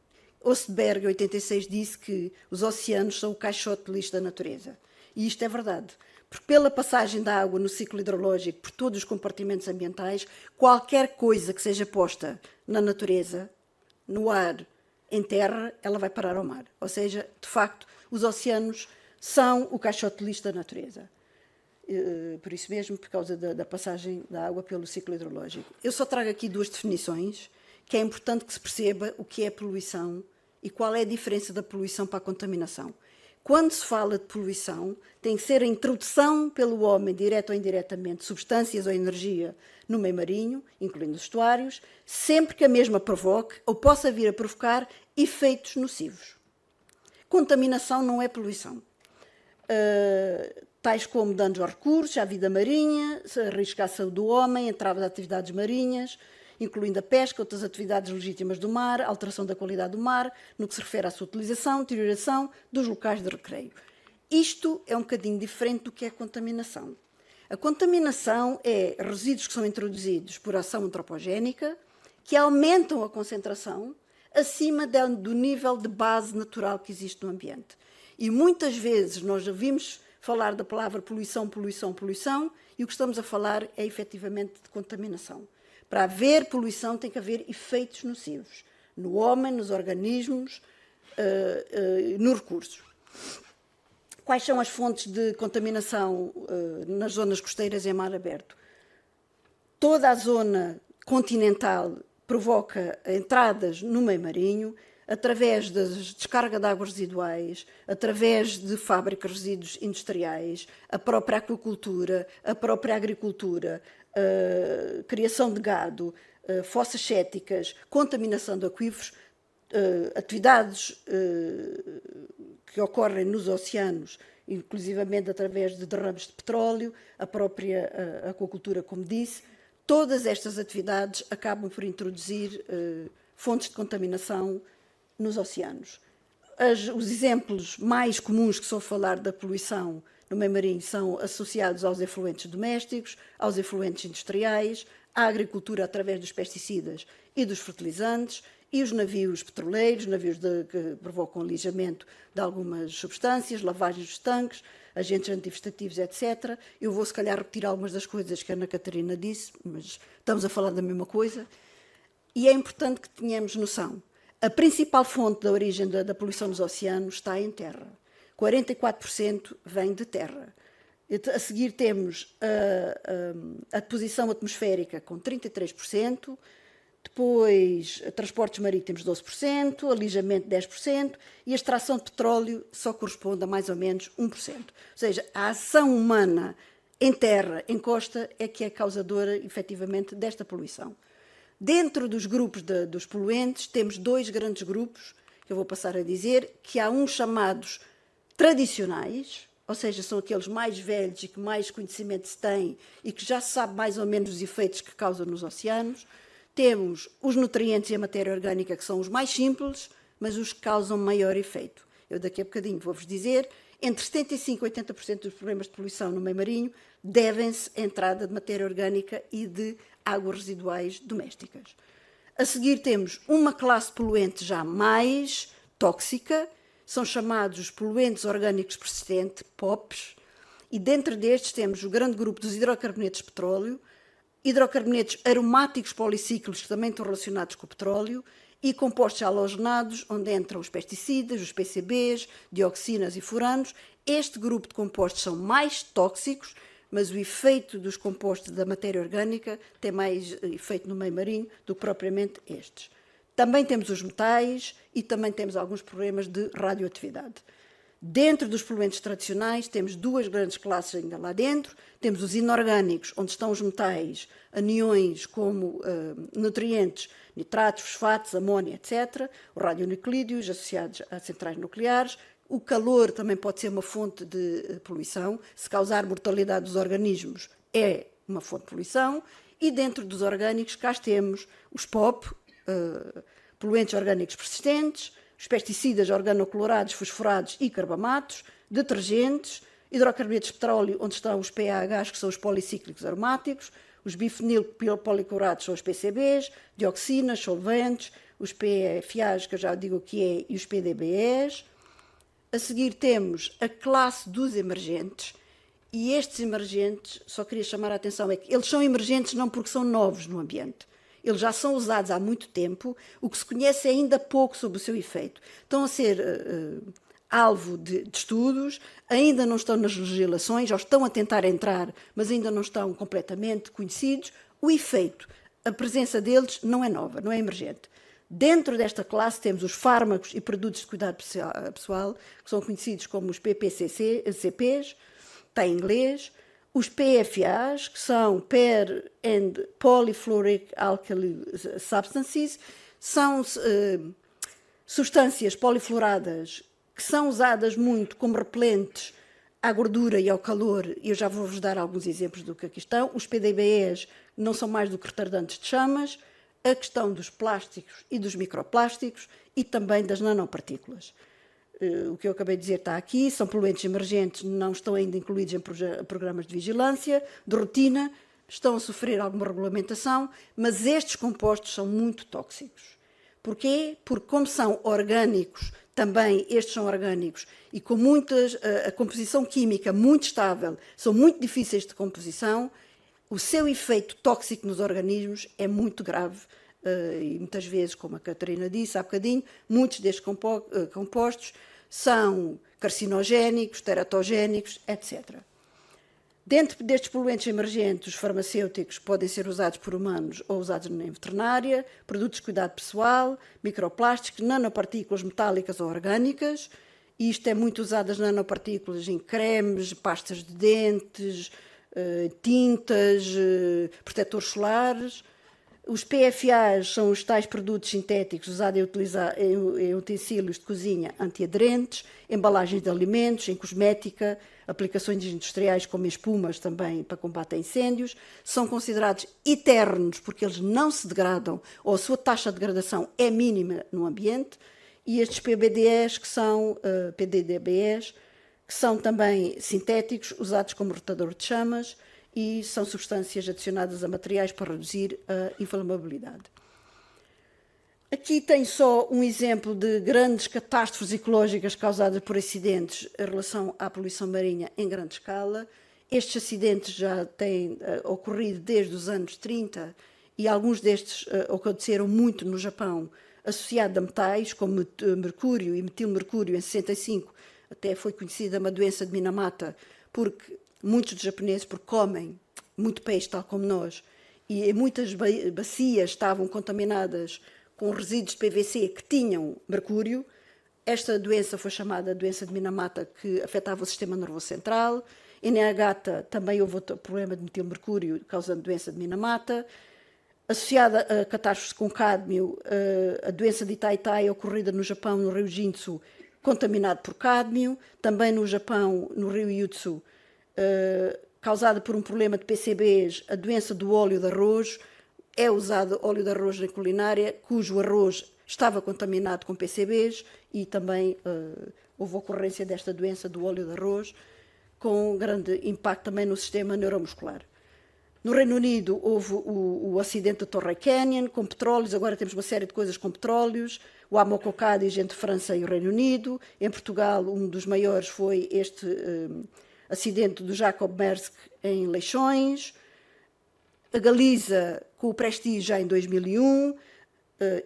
Oseberg, em 86, disse que os oceanos são o caixote de lixo da natureza. E isto é verdade, porque pela passagem da água no ciclo hidrológico, por todos os compartimentos ambientais, qualquer coisa que seja posta na natureza, no ar, em terra, ela vai parar ao mar. Ou seja, de facto, os oceanos são o caixote de lixo da natureza. Por isso mesmo, por causa da passagem da água pelo ciclo hidrológico. Eu só trago aqui duas definições, que é importante que se perceba o que é poluição e qual é a diferença da poluição para a contaminação. Quando se fala de poluição, tem que ser a introdução pelo homem, direta ou indiretamente, de substâncias ou energia no meio marinho, incluindo os estuários, sempre que a mesma provoque ou possa vir a provocar efeitos nocivos. Contaminação não é poluição. Tais como danos aos recursos, à vida marinha, risco à saúde do homem, entrave de atividades marinhas, incluindo a pesca, outras atividades legítimas do mar, alteração da qualidade do mar, no que se refere à sua utilização, deterioração dos locais de recreio. Isto é um bocadinho diferente do que é a contaminação. A contaminação é resíduos que são introduzidos por ação antropogénica, que aumentam a concentração acima do nível de base natural que existe no ambiente. E muitas vezes nós ouvimos falar da palavra poluição, poluição, poluição, e o que estamos a falar é efetivamente de contaminação. Para haver poluição tem que haver efeitos nocivos no homem, nos organismos, nos recursos. Quais são as fontes de contaminação nas zonas costeiras em mar aberto? Toda a zona continental provoca entradas no meio marinho através da descarga de águas residuais, através de fábricas de resíduos industriais, a própria aquacultura, a própria agricultura, criação de gado, fossas céticas, contaminação de aquíferos, atividades que ocorrem nos oceanos, inclusivamente através de derrames de petróleo, a própria aquacultura, como disse. Todas estas atividades acabam por introduzir fontes de contaminação nos oceanos. Os exemplos mais comuns que se ouve falar da poluição no meio marinho são associados aos efluentes domésticos, aos efluentes industriais, à agricultura através dos pesticidas e dos fertilizantes, e os navios petroleiros, navios que provocam alijamento de algumas substâncias, lavagens dos tanques, agentes antivegetativos, etc. Eu vou, se calhar, repetir algumas das coisas que a Ana Catarina disse, mas estamos a falar da mesma coisa. E é importante que tenhamos noção. A principal fonte da origem da poluição nos oceanos está em terra. 44% vem de terra. A seguir temos a deposição atmosférica com 33%, Depois, transportes marítimos 12%, alijamento 10% e a extração de petróleo só corresponde a mais ou menos 1%. Ou seja, a ação humana em terra, em costa, é que é causadora, efetivamente, desta poluição. Dentro dos grupos dos poluentes, temos 2 grandes grupos, que eu vou passar a dizer, que há uns chamados tradicionais, ou seja, são aqueles mais velhos e que mais conhecimento se tem e que já se sabe mais ou menos os efeitos que causam nos oceanos. Temos os nutrientes e a matéria orgânica, que são os mais simples, mas os que causam maior efeito. Eu daqui a bocadinho vou-vos dizer, entre 75% e 80% dos problemas de poluição no meio marinho devem-se à entrada de matéria orgânica e de águas residuais domésticas. A seguir temos uma classe de poluente já mais tóxica, são chamados os poluentes orgânicos persistentes, POPs, e dentro destes temos o grande grupo dos hidrocarbonetos de petróleo, hidrocarbonetos aromáticos policíclicos que também estão relacionados com o petróleo e compostos halogenados, onde entram os pesticidas, os PCBs, dioxinas e furanos. Este grupo de compostos são mais tóxicos, mas o efeito dos compostos da matéria orgânica tem mais efeito no meio marinho do que propriamente estes. Também temos os metais e também temos alguns problemas de radioatividade. Dentro dos poluentes tradicionais temos 2 grandes classes ainda lá dentro. Temos os inorgânicos, onde estão os metais, aniões como nutrientes, nitratos, fosfatos, amónia, etc. Os radionuclídeos associados a centrais nucleares. O calor também pode ser uma fonte de poluição. Se causar mortalidade dos organismos, é uma fonte de poluição. E dentro dos orgânicos, cá temos os POP, poluentes orgânicos persistentes, os pesticidas organoclorados, fosforados e carbamatos, detergentes, hidrocarbonetos de petróleo, onde estão os PAHs, que são os policíclicos aromáticos, os bifenil policlorados são os PCBs, dioxinas, solventes, os PFAs, que eu já digo o que é, e os PDBEs. A seguir temos a classe dos emergentes, e estes emergentes, só queria chamar a atenção, é que eles são emergentes não porque são novos no ambiente. Eles já são usados há muito tempo, o que se conhece é ainda pouco sobre o seu efeito. Estão a ser alvo de estudos, ainda não estão nas legislações, ou estão a tentar entrar, mas ainda não estão completamente conhecidos. O efeito, a presença deles não é nova, não é emergente. Dentro desta classe temos os fármacos e produtos de cuidado pessoal, que são conhecidos como os PPCPs, está em inglês, os PFAs, que são Per and Polyfluoric Alkyl Substances, são substâncias polifluoradas que são usadas muito como repelentes à gordura e ao calor, e eu já vou-vos dar alguns exemplos do que aqui estão. Os PDBEs não são mais do que retardantes de chamas, a questão dos plásticos e dos microplásticos e também das nanopartículas. O que eu acabei de dizer está aqui, são poluentes emergentes, não estão ainda incluídos em programas de vigilância, de rotina, estão a sofrer alguma regulamentação, mas estes compostos são muito tóxicos. Porquê? Porque como são orgânicos, também estes são orgânicos, e com a composição química muito estável, são muito difíceis de composição, o seu efeito tóxico nos organismos é muito grave. E muitas vezes, como a Catarina disse há bocadinho, muitos destes compostos são carcinogénicos, teratogénicos, etc. Dentro destes poluentes emergentes, os farmacêuticos podem ser usados por humanos ou usados em veterinária, produtos de cuidado pessoal, microplásticos, nanopartículas metálicas ou orgânicas, e isto é muito usado as nanopartículas em cremes, pastas de dentes, tintas, protetores solares. Os PFAs são os tais produtos sintéticos usados em utensílios de cozinha antiaderentes, embalagens de alimentos, em cosmética, aplicações industriais como espumas também para combate a incêndios. São considerados eternos porque eles não se degradam ou a sua taxa de degradação é mínima no ambiente. E estes PDBEs, que são também sintéticos, usados como rotador de chamas, e são substâncias adicionadas a materiais para reduzir a inflamabilidade. Aqui tem só um exemplo de grandes catástrofes ecológicas causadas por acidentes em relação à poluição marinha em grande escala. Estes acidentes já têm ocorrido desde os anos 30 e alguns destes aconteceram muito no Japão, associados a metais como mercúrio e metilmercúrio. Em 65 até foi conhecida uma doença de Minamata, porque muitos dos japoneses, porque comem muito peixe, tal como nós, e em muitas bacias estavam contaminadas com resíduos de PVC que tinham mercúrio. Esta doença foi chamada doença de Minamata, que afetava o sistema nervoso central. Em Niigata também houve outro problema de metilmercúrio causando doença de Minamata. Associada a catástrofes com cádmio, a doença de Itaitai ocorrida no Japão, no rio Jinzu, contaminado por cádmio. Também no Japão, no rio Yutsu, causada por um problema de PCBs, a doença do óleo de arroz. É usado óleo de arroz na culinária, cujo arroz estava contaminado com PCBs, e também houve ocorrência desta doença do óleo de arroz, com grande impacto também no sistema neuromuscular. No Reino Unido houve o acidente da Torrey Canyon, com petróleos. Agora temos uma série de coisas com petróleos. O Amoco Cádiz entre França e o Reino Unido. Em Portugal, um dos maiores foi este acidente do Jacob Maersk em Leixões. A Galiza com o Prestige já em 2001.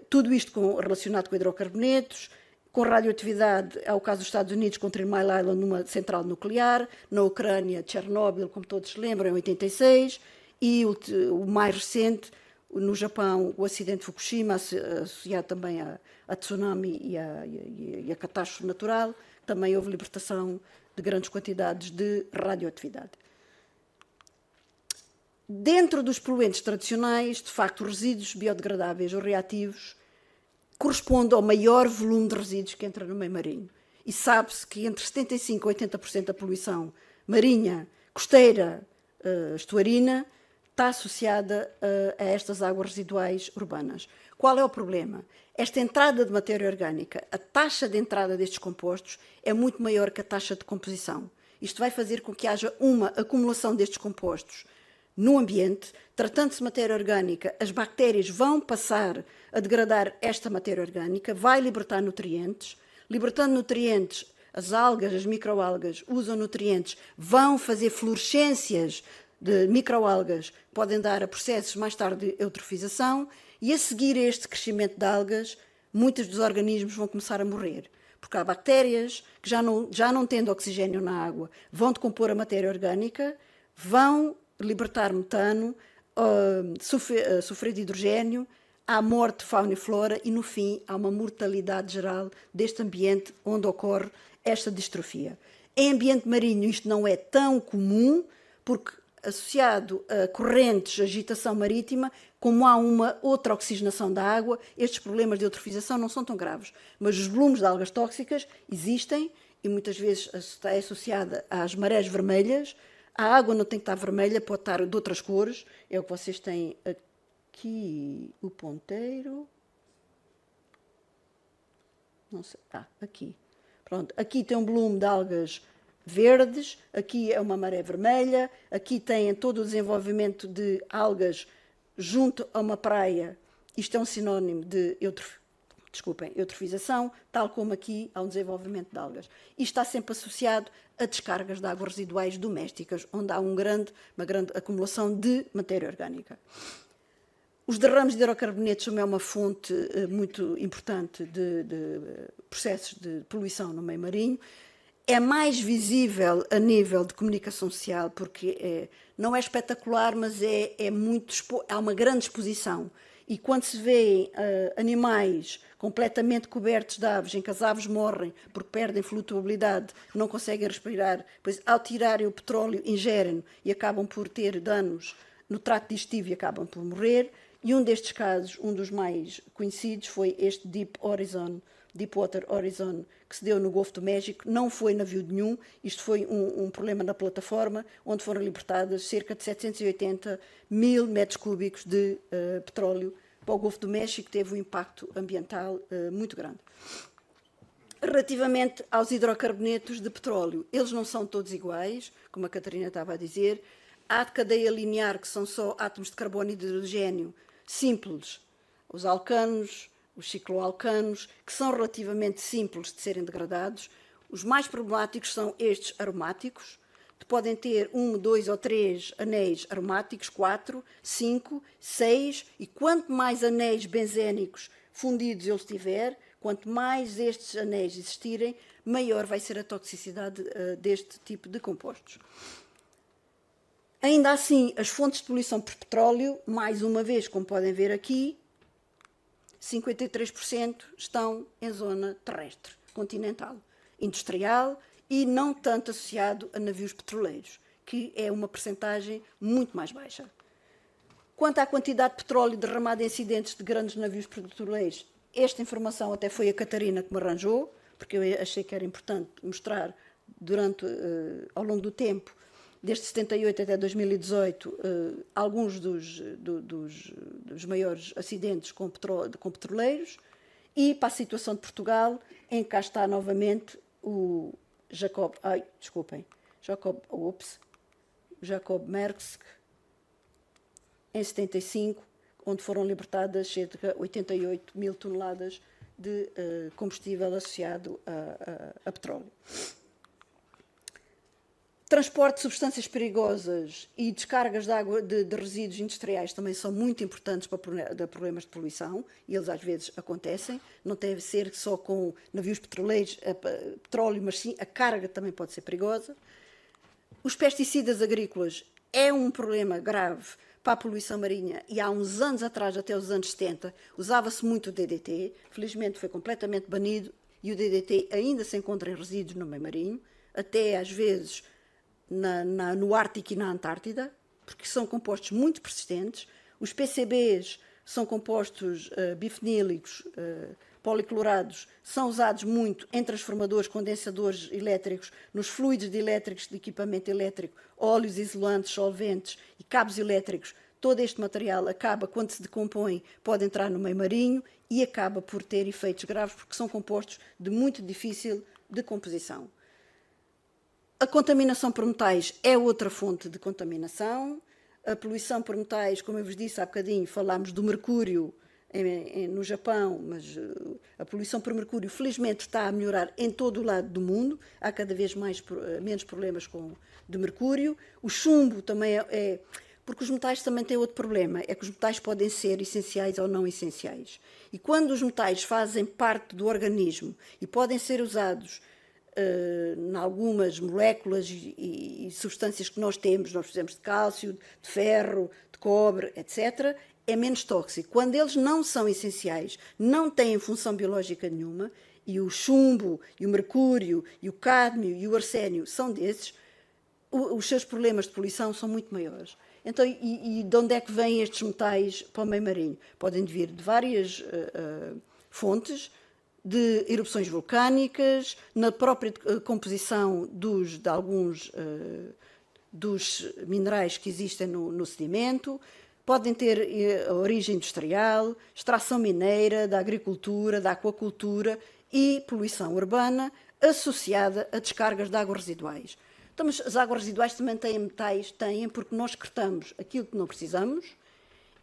Tudo isto relacionado com hidrocarbonetos. Com radioatividade, há o caso dos Estados Unidos com Three Mile Island numa central nuclear. Na Ucrânia, Chernobyl, como todos se lembram, em 86. E o mais recente, no Japão, o acidente de Fukushima, associado também a tsunami e a catástrofe natural. Também houve libertação de grandes quantidades de radioatividade. Dentro dos poluentes tradicionais, de facto, resíduos biodegradáveis ou reativos corresponde ao maior volume de resíduos que entra no meio marinho. E sabe-se que entre 75% e 80% da poluição marinha, costeira, estuarina, está associada a estas águas residuais urbanas. Qual é o problema? Esta entrada de matéria orgânica, a taxa de entrada destes compostos é muito maior que a taxa de composição. Isto vai fazer com que haja uma acumulação destes compostos no ambiente. Tratando-se de matéria orgânica, as bactérias vão passar a degradar esta matéria orgânica, vai libertar nutrientes. Libertando nutrientes, as algas, as microalgas, usam nutrientes, vão fazer fluorescências de microalgas, podem dar a processos mais tarde de eutrofização, e a seguir este crescimento de algas, muitos dos organismos vão começar a morrer, porque há bactérias que já não tendo oxigênio na água, vão decompor a matéria orgânica, vão libertar metano, sofrer de hidrogênio, há morte de fauna e flora e, no fim, há uma mortalidade geral deste ambiente onde ocorre esta distrofia. Em ambiente marinho isto não é tão comum, porque associado a correntes, agitação marítima, como há uma outra oxigenação da água, estes problemas de eutrofização não são tão graves. Mas os volumes de algas tóxicas existem e muitas vezes está associada às marés vermelhas. A água não tem que estar vermelha, pode estar de outras cores. É o que vocês têm aqui, o ponteiro. Não sei, aqui. Pronto, aqui tem um volume de algas verdes, aqui é uma maré vermelha, aqui tem todo o desenvolvimento de algas junto a uma praia. Isto é um sinónimo de eutrofização, tal como aqui há um desenvolvimento de algas. Isto está sempre associado a descargas de águas residuais domésticas, onde há uma grande acumulação de matéria orgânica. Os derrames de hidrocarbonetos são uma fonte muito importante de processos de poluição no meio marinho. É mais visível a nível de comunicação social, porque não é espetacular, mas há uma grande exposição. E quando se vê animais completamente cobertos de aves, em que as aves morrem porque perdem flutuabilidade, não conseguem respirar, pois ao tirarem o petróleo ingerem e acabam por ter danos no trato digestivo e acabam por morrer. E um destes casos, um dos mais conhecidos, foi este Deepwater Horizon, que se deu no Golfo do México. Não foi navio nenhum, isto foi um problema na plataforma, onde foram libertadas cerca de 780 mil metros cúbicos de petróleo. Para o Golfo do México teve um impacto ambiental muito grande. Relativamente aos hidrocarbonetos de petróleo, eles não são todos iguais, como a Catarina estava a dizer. Há de cadeia linear, que são só átomos de carbono e de hidrogênio simples, os alcanos, os cicloalcanos, que são relativamente simples de serem degradados. Os mais problemáticos são estes aromáticos, que podem ter 1, 2 ou 3 anéis aromáticos, 4, 5, 6, e quanto mais anéis benzénicos fundidos eles tiver, quanto mais estes anéis existirem, maior vai ser a toxicidade deste tipo de compostos. Ainda assim, as fontes de poluição por petróleo, mais uma vez, como podem ver aqui, 53% estão em zona terrestre, continental, industrial e não tanto associado a navios petroleiros, que é uma percentagem muito mais baixa. Quanto à quantidade de petróleo derramado em acidentes de grandes navios petroleiros, esta informação até foi a Catarina que me arranjou, porque eu achei que era importante mostrar ao longo do tempo, desde 78 até 2018, alguns dos maiores acidentes com petroleiros, e para a situação de Portugal, em que cá está novamente o Jacob Maersk, em 75, onde foram libertadas cerca de 88 mil toneladas de combustível associado a petróleo. Transporte de substâncias perigosas e descargas de água de resíduos industriais também são muito importantes para problemas de poluição, e eles às vezes acontecem. Não deve ser só com navios petroleiros, petróleo, mas sim a carga também pode ser perigosa. Os pesticidas agrícolas é um problema grave para a poluição marinha, e há uns anos atrás, até os anos 70, usava-se muito o DDT, felizmente foi completamente banido, e o DDT ainda se encontra em resíduos no meio marinho, até às vezes no Ártico e na Antártida, porque são compostos muito persistentes. Os PCBs são compostos bifenílicos, policlorados, são usados muito em transformadores, condensadores elétricos, nos fluidos de elétricos de equipamento elétrico, óleos isolantes, solventes e cabos elétricos. Todo este material acaba, quando se decompõe, pode entrar no meio marinho e acaba por ter efeitos graves, porque são compostos de muito difícil decomposição. A contaminação por metais é outra fonte de contaminação. A poluição por metais, como eu vos disse há bocadinho, falámos do mercúrio no Japão, mas a poluição por mercúrio felizmente está a melhorar em todo o lado do mundo. Há cada vez menos problemas de mercúrio. O chumbo também porque os metais também têm outro problema, é que os metais podem ser essenciais ou não essenciais. E quando os metais fazem parte do organismo e podem ser usados em algumas moléculas e substâncias que nós precisamos de cálcio, de ferro, de cobre, etc., é menos tóxico. Quando eles não são essenciais, não têm função biológica nenhuma, e o chumbo, e o mercúrio, e o cádmio, e o arsénio são desses, os seus problemas de poluição são muito maiores. Então, e de onde é que vêm estes metais para o meio marinho? Podem vir de várias fontes, de erupções vulcânicas, na própria composição de alguns dos minerais que existem no sedimento, podem ter origem industrial, extração mineira, da agricultura, da aquacultura e poluição urbana associada a descargas de águas residuais. Então, mas as águas residuais também têm metais? Têm, porque nós excretamos aquilo que não precisamos,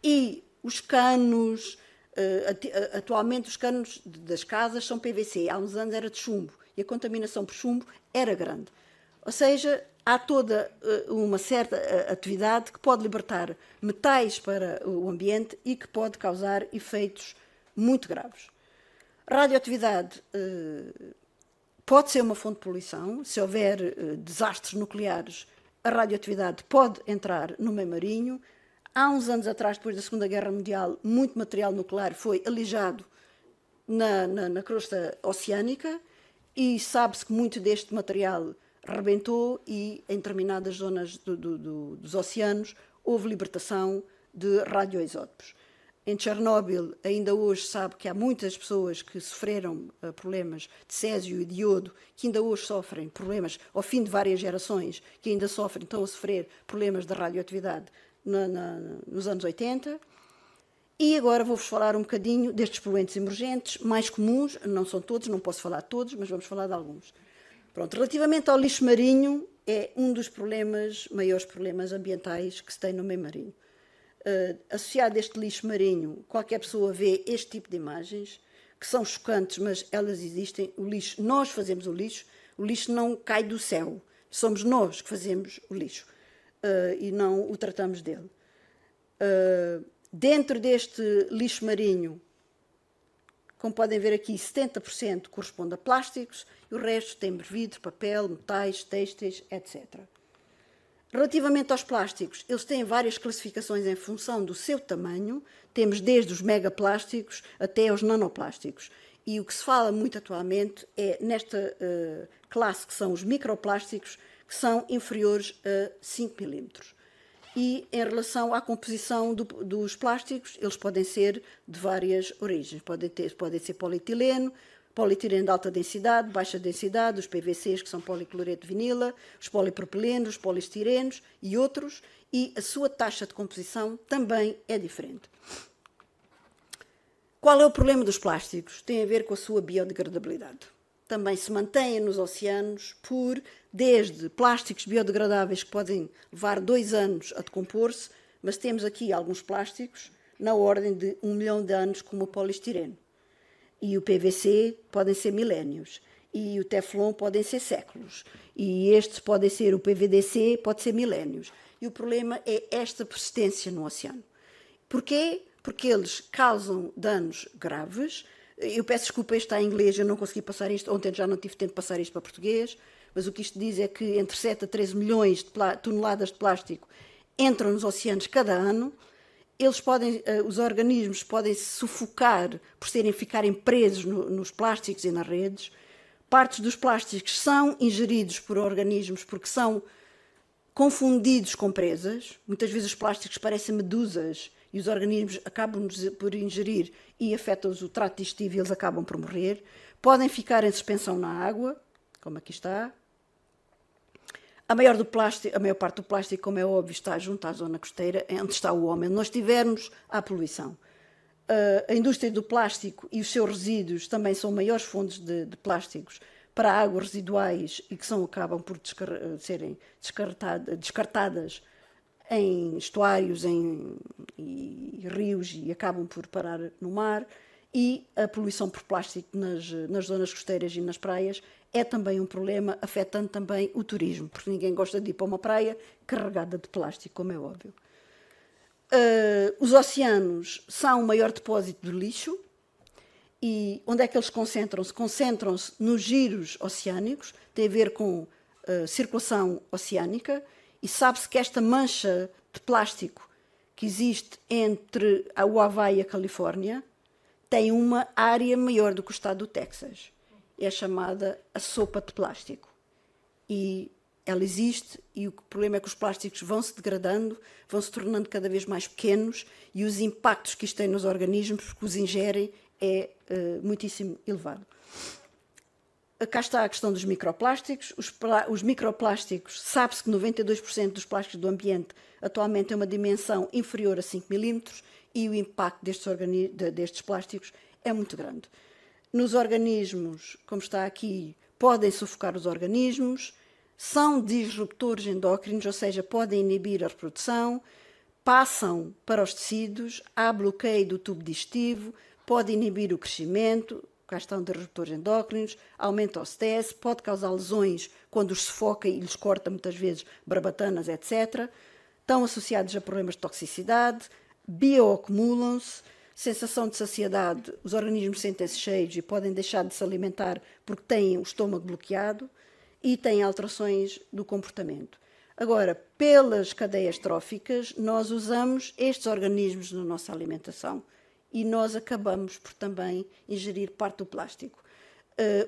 e os canos, atualmente os canos das casas são PVC, há uns anos era de chumbo, e a contaminação por chumbo era grande. Ou seja, há toda uma certa atividade que pode libertar metais para o ambiente e que pode causar efeitos muito graves. Radioatividade pode ser uma fonte de poluição. Se houver desastres nucleares, a radioatividade pode entrar no meio marinho. Há uns anos atrás, depois da Segunda Guerra Mundial, muito material nuclear foi alijado na crosta oceânica, e sabe-se que muito deste material rebentou, e em determinadas zonas dos oceanos houve libertação de radioisótopos. Em Chernobyl, ainda hoje sabe que há muitas pessoas que sofreram problemas de césio e de iodo, que ainda hoje sofrem problemas, ao fim de várias gerações, que ainda estão a sofrer problemas de radioatividade nos anos 80. E agora vou-vos falar um bocadinho destes poluentes emergentes, mais comuns, não são todos, não posso falar de todos, mas vamos falar de alguns. Pronto, relativamente ao lixo marinho, é um dos maiores problemas ambientais que se tem no meio marinho. Associado a este lixo marinho, qualquer pessoa vê este tipo de imagens, que são chocantes, mas elas existem. O lixo, nós fazemos o lixo não cai do céu, somos nós que fazemos o lixo e não o tratamos dele. Dentro deste lixo marinho, como podem ver aqui, 70% corresponde a plásticos, e o resto tem vidro, papel, metais, têxteis, etc. Relativamente aos plásticos, eles têm várias classificações em função do seu tamanho. Temos desde os megaplásticos até aos nanoplásticos. E o que se fala muito atualmente é nesta classe, que são os microplásticos, que são inferiores a 5 milímetros. E em relação à composição dos plásticos, eles podem ser de várias origens. Podem ser polietileno de alta densidade, baixa densidade, os PVCs, que são policloreto de vinila, os polipropilenos, os poliestirenos e outros, e a sua taxa de composição também é diferente. Qual é o problema dos plásticos? Tem a ver com a sua biodegradabilidade. Também se mantêm nos oceanos desde plásticos biodegradáveis que podem levar 2 anos a decompor-se, mas temos aqui alguns plásticos na ordem de 1 milhão de anos, como o poliestireno. E o PVC podem ser milénios. E o Teflon podem ser séculos. E estes podem ser, o PVDC pode ser milénios. E o problema é esta persistência no oceano. Porquê? Porque eles causam danos graves. Eu peço desculpa, isto está em inglês, eu não consegui passar isto. Ontem já não tive tempo de passar isto para português. Mas o que isto diz é que entre 7 a 13 milhões de toneladas de plástico entram nos oceanos cada ano. Os organismos podem se sufocar por ficarem presos nos plásticos e nas redes. Partes dos plásticos são ingeridos por organismos porque são confundidos com presas. Muitas vezes os plásticos parecem medusas e os organismos acabam por ingerir e afetam-os o trato digestivo e eles acabam por morrer. Podem ficar em suspensão na água, como aqui está. A maior parte do plástico, como é óbvio, está junto à zona costeira, onde está o homem. Onde nós tivermos, há poluição. A indústria do plástico e os seus resíduos também são maiores fontes de plásticos para águas residuais e que acabam por serem descartadas em estuários e rios e acabam por parar no mar. E a poluição por plástico nas zonas costeiras e nas praias é também um problema, afetando também o turismo, porque ninguém gosta de ir para uma praia carregada de plástico, como é óbvio. Os oceanos são o maior depósito de lixo. E onde é que eles concentram-se? Concentram-se nos giros oceânicos, tem a ver com circulação oceânica, e sabe-se que esta mancha de plástico que existe entre o Havaí e a Califórnia tem uma área maior do que o estado do Texas. É chamada a sopa de plástico. E ela existe, e o problema é que os plásticos vão se degradando, vão se tornando cada vez mais pequenos, e os impactos que isto tem nos organismos que os ingerem é muitíssimo elevado. Cá está a questão dos microplásticos. Os microplásticos, sabe-se que 92% dos plásticos do ambiente atualmente têm uma dimensão inferior a 5 milímetros e o impacto destes plásticos é muito grande. Nos organismos, como está aqui, podem sufocar os organismos, são disruptores endócrinos, ou seja, podem inibir a reprodução, passam para os tecidos, há bloqueio do tubo digestivo, pode inibir o crescimento, cá estão disruptores endócrinos, aumenta o stress, pode causar lesões quando os sufoca e lhes corta muitas vezes barbatanas, etc. Estão associados a problemas de toxicidade, bioacumulam-se, sensação de saciedade, os organismos sentem-se cheios e podem deixar de se alimentar porque têm o estômago bloqueado e têm alterações do comportamento. Agora, pelas cadeias tróficas, nós usamos estes organismos na nossa alimentação e nós acabamos por também ingerir parte do plástico.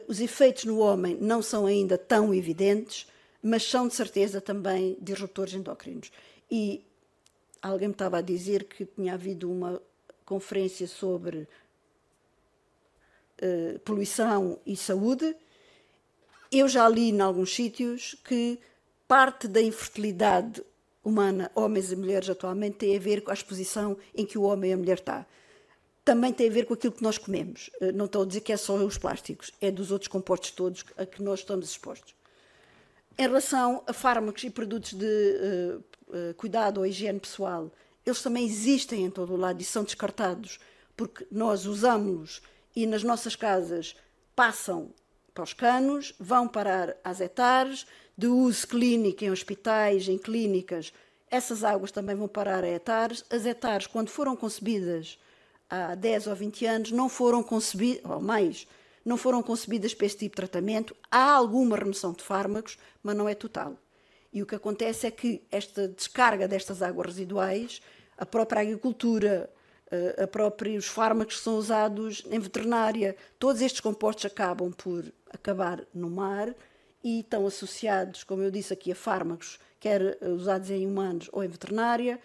Os efeitos no homem não são ainda tão evidentes, mas são de certeza também disruptores endócrinos. E alguém me estava a dizer que tinha havido uma conferência sobre poluição e saúde. Eu já li em alguns sítios que parte da infertilidade humana, homens e mulheres atualmente, tem a ver com a exposição em que o homem e a mulher está. Também tem a ver com aquilo que nós comemos. Não estou a dizer que é só os plásticos, é dos outros compostos todos a que nós estamos expostos. Em relação a fármacos e produtos de cuidado ou higiene pessoal, eles também existem em todo o lado e são descartados porque nós usamos-los e nas nossas casas passam para os canos, vão parar às hectares, de uso clínico em hospitais, em clínicas, essas águas também vão parar a hectares. As hectares, quando foram concebidas há 10 ou 20 anos, não foram concebidas, ou mais, não foram concebidas para este tipo de tratamento. Há alguma remoção de fármacos, mas não é total. E o que acontece é que esta descarga destas águas residuais, a própria agricultura, os fármacos que são usados em veterinária, todos estes compostos acabam por acabar no mar e estão associados, como eu disse aqui, a fármacos, quer usados em humanos ou em veterinária,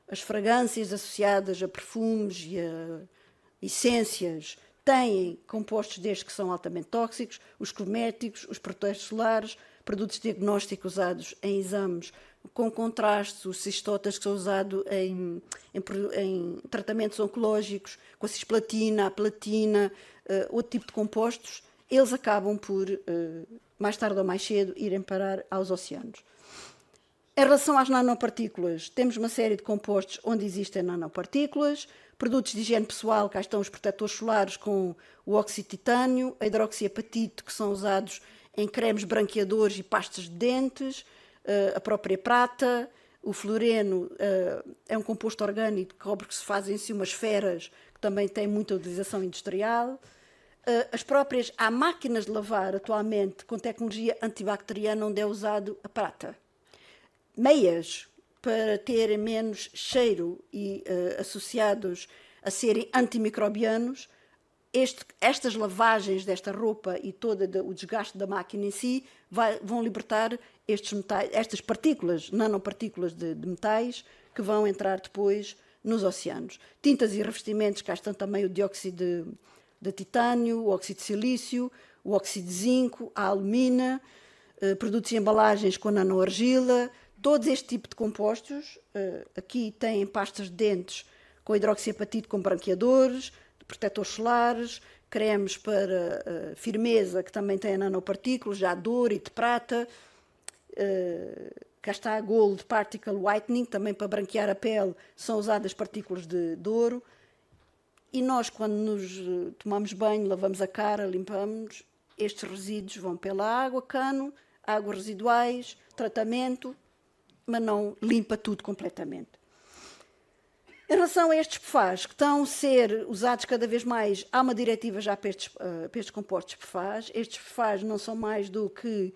as fragrâncias associadas a perfumes e a essências têm compostos destes que são altamente tóxicos, os cosméticos, os protetores solares, produtos diagnósticos usados em exames com contrastes, os cistotas que são usados em tratamentos oncológicos, com a cisplatina, a platina, outro tipo de compostos, eles acabam por, mais tarde ou mais cedo, irem parar aos oceanos. Em relação às nanopartículas, temos uma série de compostos onde existem nanopartículas, produtos de higiene pessoal, cá estão os protetores solares com o óxido de titânio, a hidroxiapatite, que são usados em cremes branqueadores e pastas de dentes, a própria prata, o fluoreno é um composto orgânico que se fazem em si umas esferas, que também tem muita utilização industrial. Há máquinas de lavar atualmente com tecnologia antibacteriana onde é usado a prata. Meias para terem menos cheiro e associados a serem antimicrobianos. Estas lavagens desta roupa e todo o desgaste da máquina em si vão libertar estas partículas, nanopartículas de metais, que vão entrar depois nos oceanos. Tintas e revestimentos, cá estão também o dióxido de titânio, o óxido de silício, o óxido de zinco, a alumina, produtos e embalagens com nanoargila, todos este tipo de compostos. Aqui têm pastas de dentes com hidroxiapatite com branqueadores, protetores solares, cremes para firmeza que também têm nanopartículas, já de ouro e de prata. Cá está a Gold Particle Whitening, também para branquear a pele são usadas partículas de ouro. E nós, quando nos tomamos banho, lavamos a cara, limpamos, estes resíduos vão pela água, cano, águas residuais, tratamento, mas não limpa tudo completamente. Em relação a estes PFAS, que estão a ser usados cada vez mais, há uma diretiva já para estes compostos PFAS. Estes PFAS não são mais do que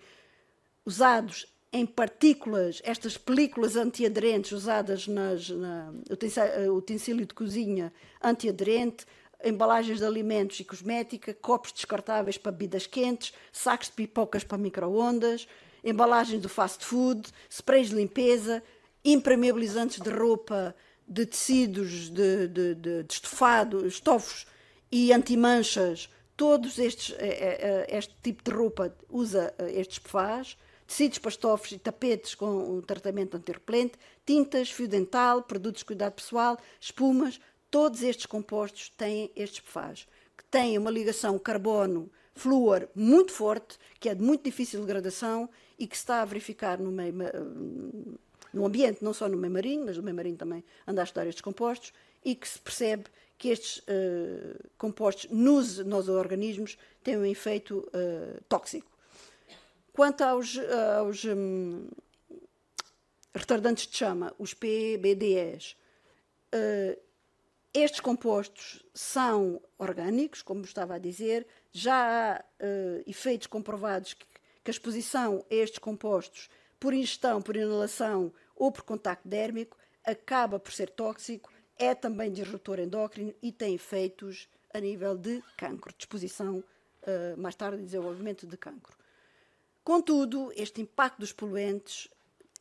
usados em partículas, estas películas antiaderentes usadas utensílio de cozinha antiaderente, embalagens de alimentos e cosmética, copos descartáveis para bebidas quentes, sacos de pipocas para micro-ondas, embalagens do fast food, sprays de limpeza, impermeabilizantes de roupa, de tecidos, de estofado, estofos e antimanchas. Todos este tipo de roupa usa estes PFAS. Tecidos para estofos e tapetes com um tratamento antirrepelente, tintas, fio dental, produtos de cuidado pessoal, espumas, todos estes compostos têm estes PFAS, que têm uma ligação carbono-flúor muito forte, que é de muito difícil degradação e que se está a verificar no ambiente, não só no meio marinho, mas no meio marinho também anda a estudar estes compostos, e que se percebe que estes compostos nos organismos têm um efeito tóxico. Quanto aos retardantes de chama, os PBDEs, estes compostos são orgânicos, como estava a dizer, já há efeitos comprovados que a exposição a estes compostos, por ingestão, por inalação ou por contacto dérmico, acaba por ser tóxico, é também disruptor endócrino e tem efeitos a nível de cancro, de exposição, mais tarde, de desenvolvimento de cancro. Contudo, este impacto dos poluentes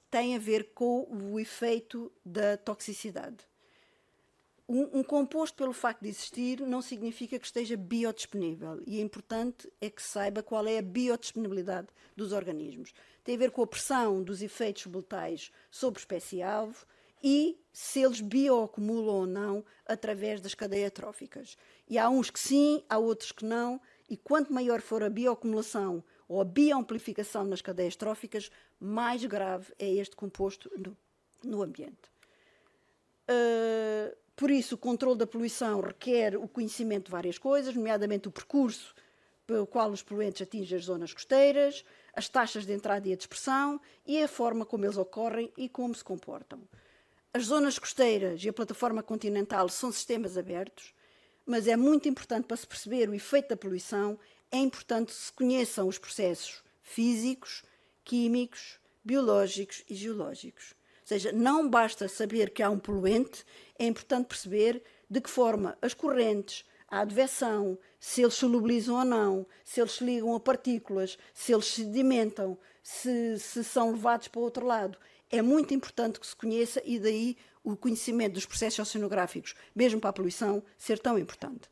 tem a ver com o efeito da toxicidade. Um composto, pelo facto de existir, não significa que esteja biodisponível. E é importante que se saiba qual é a biodisponibilidade dos organismos. Tem a ver com a pressão dos efeitos letais sobre a espécie-alvo e se eles bioacumulam ou não através das cadeias tróficas. E há uns que sim, há outros que não. E quanto maior for a bioacumulação ou a bioamplificação nas cadeias tróficas, mais grave é este composto no ambiente. Por isso, o controle da poluição requer o conhecimento de várias coisas, nomeadamente o percurso pelo qual os poluentes atingem as zonas costeiras, as taxas de entrada e a dispersão e a forma como eles ocorrem e como se comportam. As zonas costeiras e a plataforma continental são sistemas abertos, mas é muito importante para se perceber o efeito da poluição, é importante que se conheçam os processos físicos, químicos, biológicos e geológicos. Ou seja, não basta saber que há um poluente, é importante perceber de que forma as correntes, a adveção, se eles solubilizam ou não, se eles se ligam a partículas, se eles sedimentam, se são levados para o outro lado. É muito importante que se conheça, e daí o conhecimento dos processos oceanográficos, mesmo para a poluição, ser tão importante.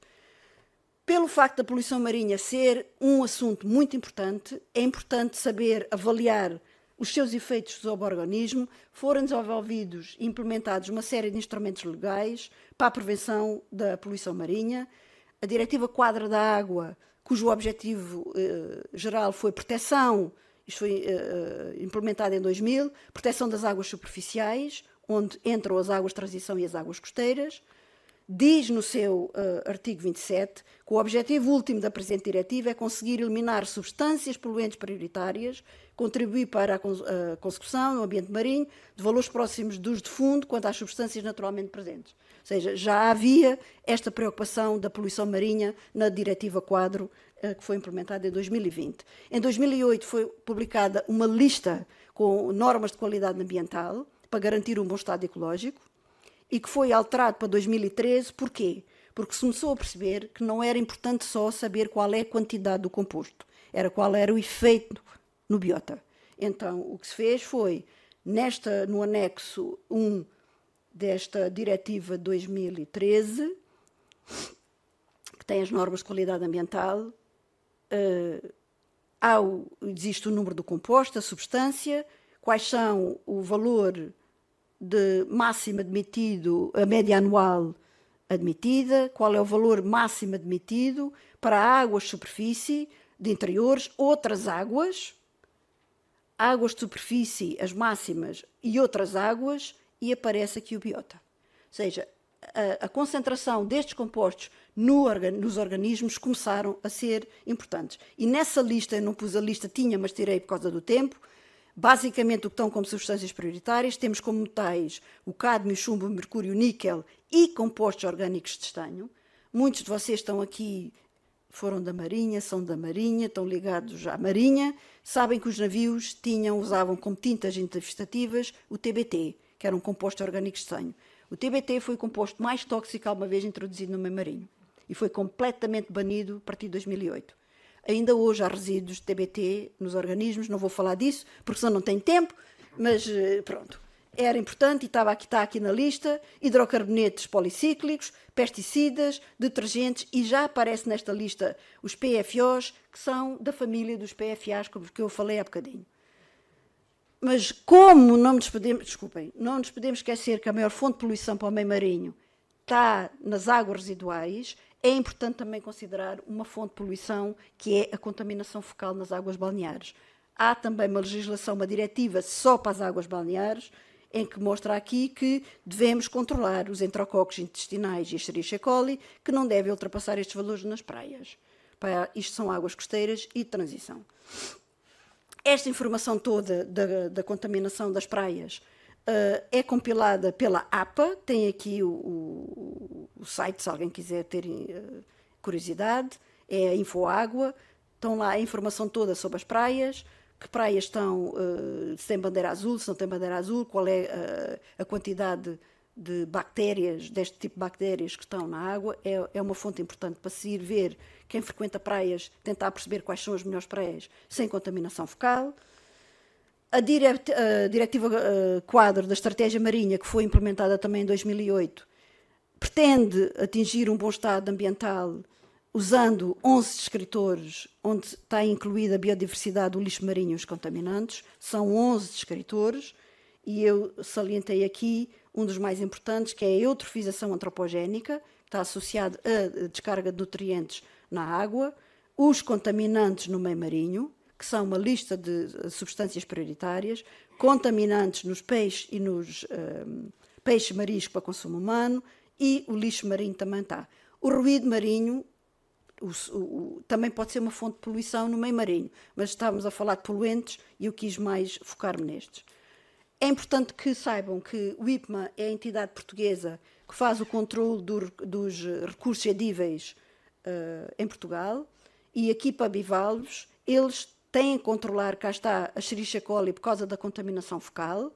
Pelo facto da poluição marinha ser um assunto muito importante, é importante saber avaliar os seus efeitos sobre o organismo. Foram desenvolvidos e implementados uma série de instrumentos legais para a prevenção da poluição marinha. A Diretiva Quadro da Água, cujo objetivo geral foi proteção, isto foi implementado em 2000, proteção das águas superficiais, onde entram as águas de transição e as águas costeiras, diz no seu artigo 27 que o objetivo último da presente diretiva é conseguir eliminar substâncias poluentes prioritárias, contribuir para a consecução no ambiente marinho de valores próximos dos de fundo quanto às substâncias naturalmente presentes. Ou seja, já havia esta preocupação da poluição marinha na Diretiva Quadro, que foi implementada em 2020. Em 2008 foi publicada uma lista com normas de qualidade ambiental para garantir um bom estado ecológico, e que foi alterado para 2013. Porquê? Porque se começou a perceber que não era importante só saber qual é a quantidade do composto, era qual era o efeito no biota. Então, o que se fez foi, no anexo 1 desta Diretiva 2013, que tem as normas de qualidade ambiental, existe o número do composto, a substância, quais são o valor de máximo admitido, a média anual admitida, qual é o valor máximo admitido para águas de superfície, de interiores, outras águas de superfície, as máximas e outras águas, e aparece aqui o biota. Ou seja, a concentração destes compostos nos organismos começaram a ser importantes. E nessa lista, eu não pus a lista, tinha, mas tirei por causa do tempo. Basicamente, o que estão como substâncias prioritárias, temos como metais o cádmio, o chumbo, o mercúrio, o níquel e compostos orgânicos de estanho. Muitos de vocês estão aqui, foram da Marinha, são da Marinha, estão ligados à Marinha, sabem que os navios usavam como tintas intestivas o TBT, que era um composto orgânico de estanho. O TBT foi o composto mais tóxico alguma vez introduzido no meio marinho e foi completamente banido a partir de 2008. Ainda hoje há resíduos de TBT nos organismos, não vou falar disso, porque senão não tenho tempo, mas pronto. Era importante e está aqui na lista: hidrocarbonetos policíclicos, pesticidas, detergentes, e já aparece nesta lista os PFOs, que são da família dos PFAs, como que eu falei há bocadinho. Mas como não nos podemos esquecer que a maior fonte de poluição para o meio marinho está nas águas residuais, é importante também considerar uma fonte de poluição que é a contaminação fecal nas águas balneares. Há também uma legislação, uma diretiva só para as águas balneares, em que mostra aqui que devemos controlar os enterococos intestinais e a Escherichia coli, que não devem ultrapassar estes valores nas praias. Isto são águas costeiras e de transição. Esta informação toda da contaminação das praias é compilada pela APA, tem aqui o site, se alguém quiser ter curiosidade, é a Infoágua, estão lá a informação toda sobre as praias, que praias estão, se tem bandeira azul, se não tem bandeira azul, qual é a quantidade de bactérias, deste tipo de bactérias que estão na água. É uma fonte importante para se ir ver quem frequenta praias, tentar perceber quais são as melhores praias sem contaminação fecal. A Diretiva Quadro da Estratégia Marinha, que foi implementada também em 2008, pretende atingir um bom estado ambiental usando 11 descritores, onde está incluída a biodiversidade, o lixo marinho e os contaminantes. São 11 descritores, e eu salientei aqui um dos mais importantes, que é a eutrofização antropogénica, que está associado à descarga de nutrientes na água, os contaminantes no meio marinho, que são uma lista de substâncias prioritárias, contaminantes nos peixes e nos peixes mariscos para consumo humano, e o lixo marinho também está. O ruído marinho também pode ser uma fonte de poluição no meio marinho, mas estávamos a falar de poluentes e eu quis mais focar-me nestes. É importante que saibam que o IPMA é a entidade portuguesa que faz o controle dos recursos cedíveis em Portugal, e aqui para bivalves eles têm que controlar, cá está, a Escherichia coli por causa da contaminação fecal.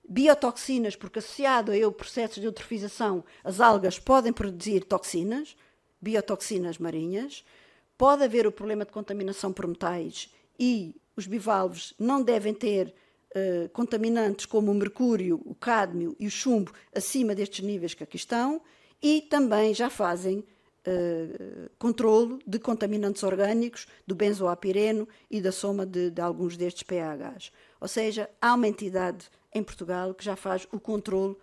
Biotoxinas, porque associado a processos de eutrofização, as algas podem produzir toxinas, biotoxinas marinhas. Pode haver o problema de contaminação por metais e os bivalves não devem ter contaminantes como o mercúrio, o cádmio e o chumbo acima destes níveis que aqui estão, e também já fazem controlo de contaminantes orgânicos, do benzoapireno e da soma de alguns destes PAHs. Ou seja, há uma entidade em Portugal que já faz o controlo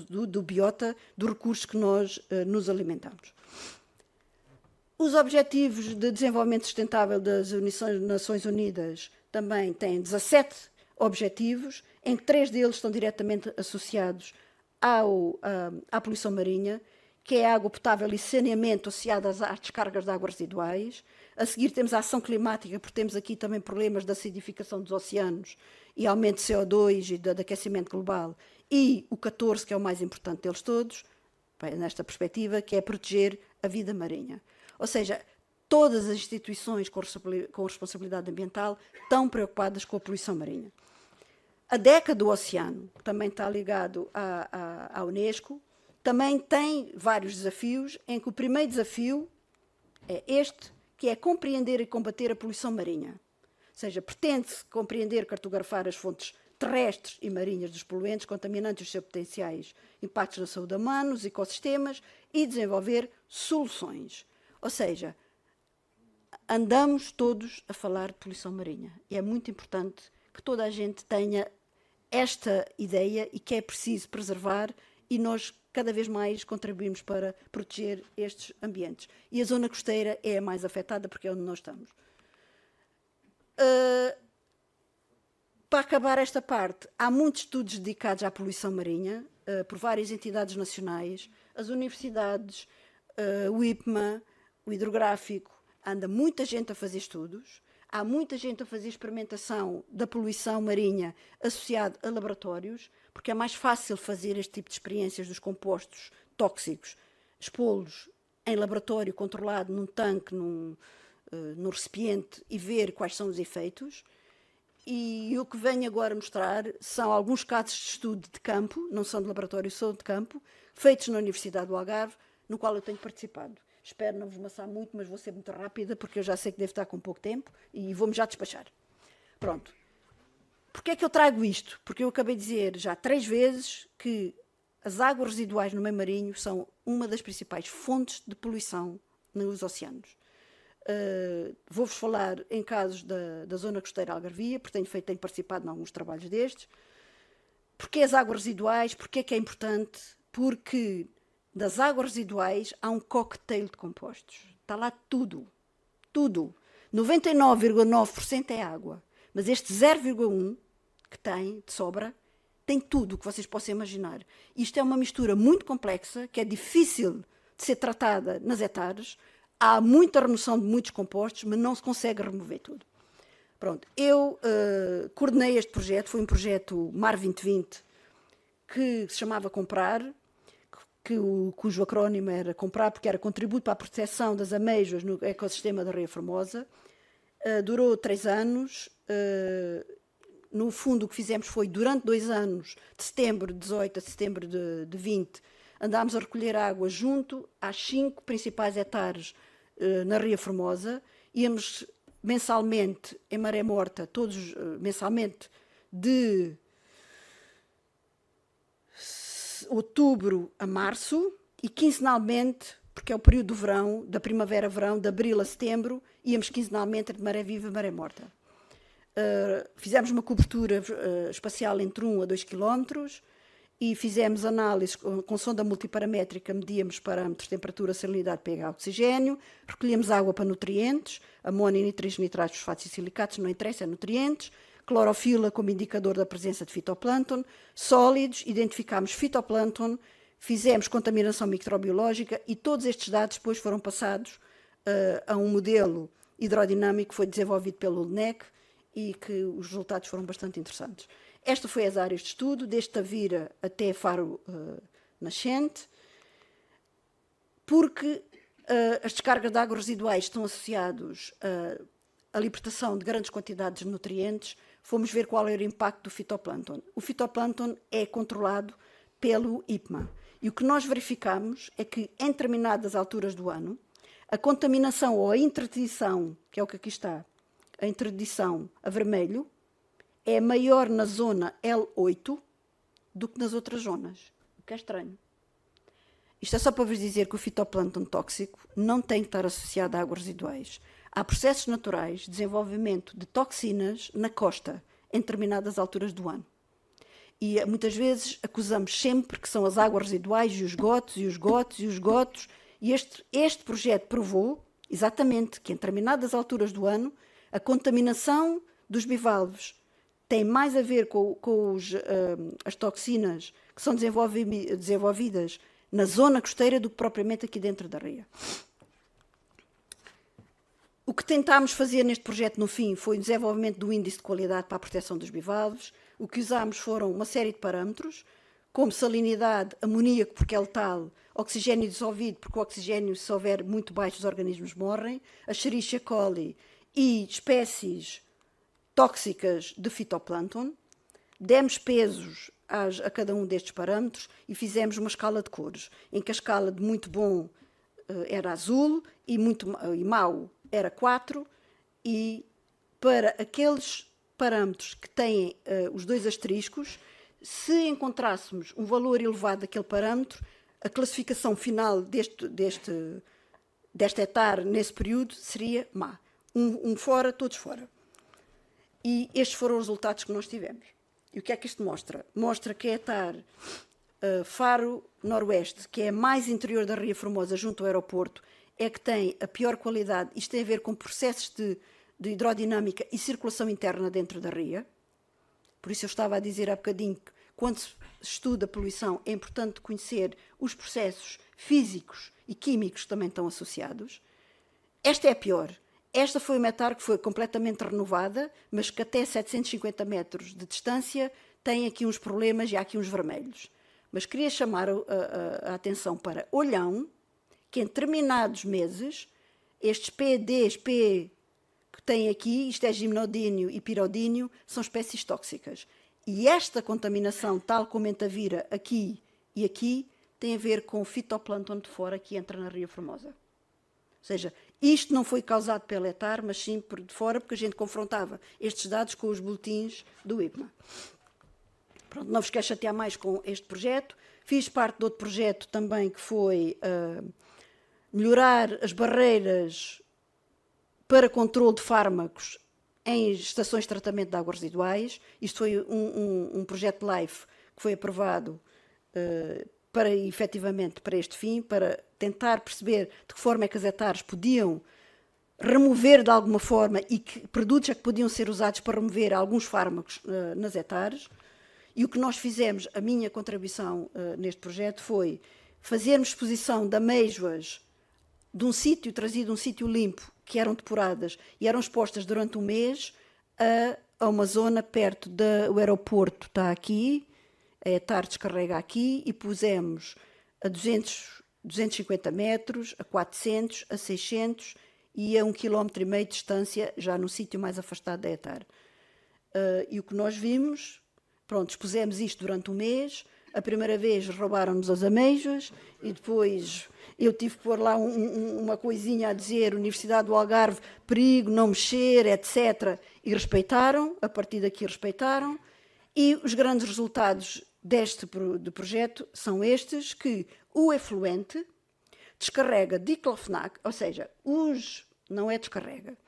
do biota, do recurso que nós nos alimentamos. Os Objetivos de Desenvolvimento Sustentável das Nações Unidas também têm 17 objetivos, em que 3 deles estão diretamente associados à poluição marinha, que é a água potável e saneamento associadas às descargas de águas residuais. A seguir temos a ação climática, porque temos aqui também problemas de acidificação dos oceanos e aumento de CO2 e de aquecimento global. E o 14, que é o mais importante deles todos, nesta perspectiva, que é proteger a vida marinha. Ou seja, todas as instituições com responsabilidade ambiental estão preocupadas com a poluição marinha. A DECA do Oceano, que também está ligado à Unesco, também tem vários desafios, em que o primeiro desafio é este, que é compreender e combater a poluição marinha. Ou seja, pretende-se compreender e cartografar as fontes terrestres e marinhas dos poluentes, contaminantes e os seus potenciais impactos na saúde humana, nos ecossistemas, e desenvolver soluções. Ou seja, andamos todos a falar de poluição marinha. E é muito importante que toda a gente tenha esta ideia e que é preciso preservar, e nós cada vez mais contribuímos para proteger estes ambientes. E a zona costeira é a mais afetada porque é onde nós estamos. Para acabar esta parte, há muitos estudos dedicados à poluição marinha, por várias entidades nacionais, as universidades, o IPMA, o hidrográfico, anda muita gente a fazer estudos, há muita gente a fazer experimentação da poluição marinha associada a laboratórios, porque é mais fácil fazer este tipo de experiências dos compostos tóxicos, expô-los em laboratório controlado, num tanque, num recipiente, e ver quais são os efeitos. E o que venho agora mostrar são alguns casos de estudo de campo, não são de laboratório, são de campo, feitos na Universidade do Algarve, no qual eu tenho participado. Espero não vos amassar muito, mas vou ser muito rápida, porque eu já sei que devo estar com pouco tempo e vou-me já despachar. Pronto. Porquê é que eu trago isto? Porque eu acabei de dizer já 3 vezes que as águas residuais no meio marinho são uma das principais fontes de poluição nos oceanos. Vou-vos falar em casos da zona costeira algarvia, porque tenho participado em alguns trabalhos destes. Porquê as águas residuais? Porquê é importante? Porque das águas residuais há um cocktail de compostos. Está lá tudo. Tudo. 99,9% é água. Mas este 0,1% que tem, de sobra, tem tudo o que vocês possam imaginar. Isto é uma mistura muito complexa, que é difícil de ser tratada nas hectares. Há muita remoção de muitos compostos, mas não se consegue remover tudo. Pronto, eu coordenei este projeto, foi um projeto MAR 2020, que se chamava Comprar, cujo acrónimo era Comprar, porque era Contributo para a Proteção das Amêijoas no Ecossistema da Ria Formosa. Durou 3 anos. No fundo, o que fizemos foi, durante 2 anos, de setembro de 18 a setembro de 20, andámos a recolher água junto às 5 principais hectares na Ria Formosa. Íamos mensalmente, em maré morta, todos mensalmente, de outubro a março, e quinzenalmente, porque é o período do verão, da primavera-verão, de abril a setembro, íamos quinzenalmente de maré viva e maré morta. Fizemos uma cobertura espacial entre 1 a 2 km e fizemos análises com sonda multiparamétrica, medíamos parâmetros de temperatura, salinidade, pH, oxigênio, recolhemos água para nutrientes, amônia, nitrogênio, nitratos, fosfatos e silicatos, não interessa, é nutrientes, clorofila como indicador da presença de fitoplâncton, sólidos, identificámos fitoplâncton, fizemos contaminação microbiológica, e todos estes dados depois foram passados a um modelo hidrodinâmico que foi desenvolvido pelo LNEC e que os resultados foram bastante interessantes. Esta foi as áreas de estudo, desde Tavira até Faro Nascente, porque as descargas de águas residuais estão associadas a libertação de grandes quantidades de nutrientes, fomos ver qual era o impacto do fitoplâncton. O fitoplâncton é controlado pelo IPMA. E o que nós verificamos é que, em determinadas alturas do ano, a contaminação ou a interdição, que é o que aqui está, a interdição a vermelho, é maior na zona L8 do que nas outras zonas, o que é estranho. Isto é só para vos dizer que o fitoplâncton tóxico não tem que estar associado a águas residuais. Há processos naturais de desenvolvimento de toxinas na costa, em determinadas alturas do ano. E muitas vezes acusamos sempre que são as águas residuais e os esgotos, e os esgotos, e os esgotos. E este projeto provou, exatamente, que em determinadas alturas do ano, a contaminação dos bivalves tem mais a ver com as toxinas que são desenvolvidas na zona costeira do que propriamente aqui dentro da ria. O que tentámos fazer neste projeto, no fim, foi o desenvolvimento do índice de qualidade para a proteção dos bivalves. O que usámos foram uma série de parâmetros, como salinidade, amoníaco, porque é letal, oxigênio dissolvido, porque o oxigênio, se houver muito baixo, os organismos morrem, a Escherichia coli e espécies tóxicas de fitoplâncton. Demos pesos a cada um destes parâmetros e fizemos uma escala de cores, em que a escala de muito bom era azul e mau era 4, e para aqueles parâmetros que têm os dois asteriscos, se encontrássemos um valor elevado daquele parâmetro, a classificação final desta hectare nesse período seria má. Um fora, todos fora. E estes foram os resultados que nós tivemos. E o que é que isto mostra? Mostra que a hectare Faro Noroeste, que é a mais interior da Ria Formosa, junto ao aeroporto, é que tem a pior qualidade. Isto tem a ver com processos de hidrodinâmica e circulação interna dentro da ria. Por isso eu estava a dizer há bocadinho que, quando se estuda a poluição, é importante conhecer os processos físicos e químicos que também estão associados. Esta é a pior. Esta foi uma hectare que foi completamente renovada, mas que até 750 metros de distância tem aqui uns problemas e há aqui uns vermelhos. Mas queria chamar a atenção para Olhão, que em determinados meses, estes PDs, que tem aqui, isto é gimnodínio e pirodínio, são espécies tóxicas. E esta contaminação, tal como entavira aqui e aqui, tem a ver com o fitoplâncton de fora que entra na Ria Formosa. Ou seja, isto não foi causado pela hectare, mas sim por de fora, porque a gente confrontava estes dados com os boletins do IPMA. Pronto, não vos quero chatear mais com este projeto. Fiz parte de outro projeto também que foi melhorar as barreiras para controle de fármacos em estações de tratamento de águas residuais. Isto foi um projeto LIFE que foi aprovado efetivamente para este fim, para tentar perceber de que forma é que as hectares podiam remover de alguma forma e que produtos é que podiam ser usados para remover alguns fármacos nas hectares. E o que nós fizemos, a minha contribuição neste projeto foi fazermos exposição de amêijoas de um sítio, trazido de um sítio limpo, que eram depuradas e eram expostas durante um mês a uma zona perto do aeroporto, está aqui, a hectare descarrega aqui, e pusemos a 250 metros, a 400, a 600 e a 1,5 km de distância, já no sítio mais afastado da hectare. E o que nós vimos, pronto, expusemos isto durante um mês. A primeira vez roubaram-nos as amêijoas e depois eu tive que pôr lá uma coisinha a dizer Universidade do Algarve, perigo, não mexer, etc. E respeitaram, a partir daqui respeitaram. E os grandes resultados deste projeto são estes, que o efluente descarrega diclofenac, ou seja, não é descarrega,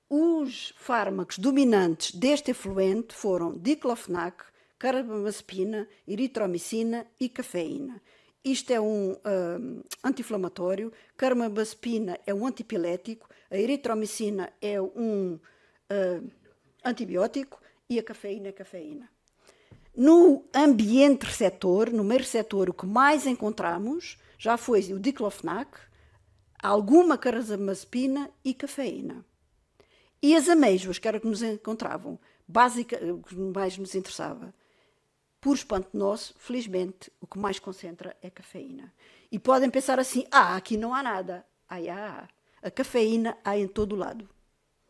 os fármacos dominantes deste efluente foram diclofenac, carbamazepina, eritromicina e cafeína. Isto é um anti-inflamatório, carbamazepina é um antipilético, a eritromicina é um antibiótico e a cafeína é cafeína. No ambiente receptor, no meio receptor, o que mais encontramos já foi o diclofenac, alguma carbamazepina e cafeína. E as amêijoas, que era o que nos encontravam, o que mais nos interessava. Por espanto nosso, felizmente, o que mais concentra é cafeína. E podem pensar assim, aqui não há nada. Há. A cafeína há em todo o lado.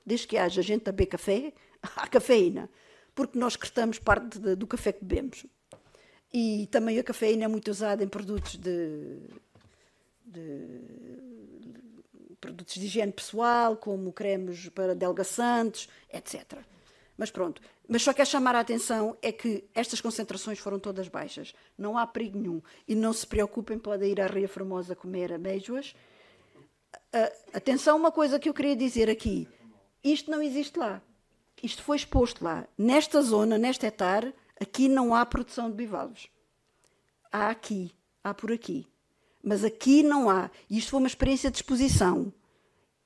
desde que haja gente a beber café, há cafeína, porque nós excretamos parte do café que bebemos. E também a cafeína é muito usada em produtos produtos de higiene pessoal, como cremes para adelgaçantes, etc. Mas pronto. Mas só quero chamar a atenção é que estas concentrações foram todas baixas. Não há perigo nenhum. E não se preocupem, podem ir à Ria Formosa comer amêijoas. Atenção, uma coisa que eu queria dizer aqui. Isto não existe lá. Isto foi exposto lá. Nesta zona, nesta hectare, aqui não há produção de bivalves. Há aqui, há por aqui. Mas aqui não há. E isto foi uma experiência de exposição.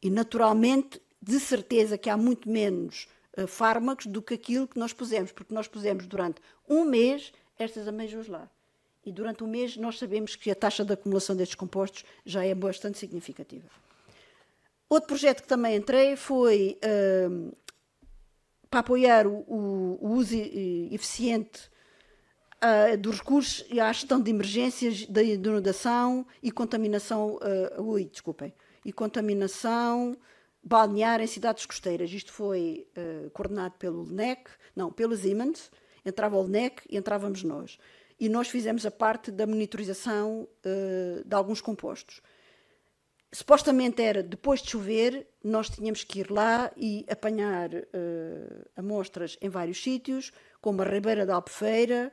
E, naturalmente, de certeza que há muito menos fármacos do que aquilo que nós pusemos. Porque nós pusemos durante um mês estas amêijoas lá. E durante um mês nós sabemos que a taxa de acumulação destes compostos já é bastante significativa. Outro projeto que também entrei foi para apoiar o uso eficiente dos recursos e à gestão de emergências de inundação e contaminação, e contaminação balnear em cidades costeiras. Isto foi coordenado pelo LNEC, não, pelo Siemens, entrava o LNEC e entrávamos nós. E nós fizemos a parte da monitorização de alguns compostos. Supostamente era, depois de chover, nós tínhamos que ir lá e apanhar amostras em vários sítios, como a Ribeira da Albufeira.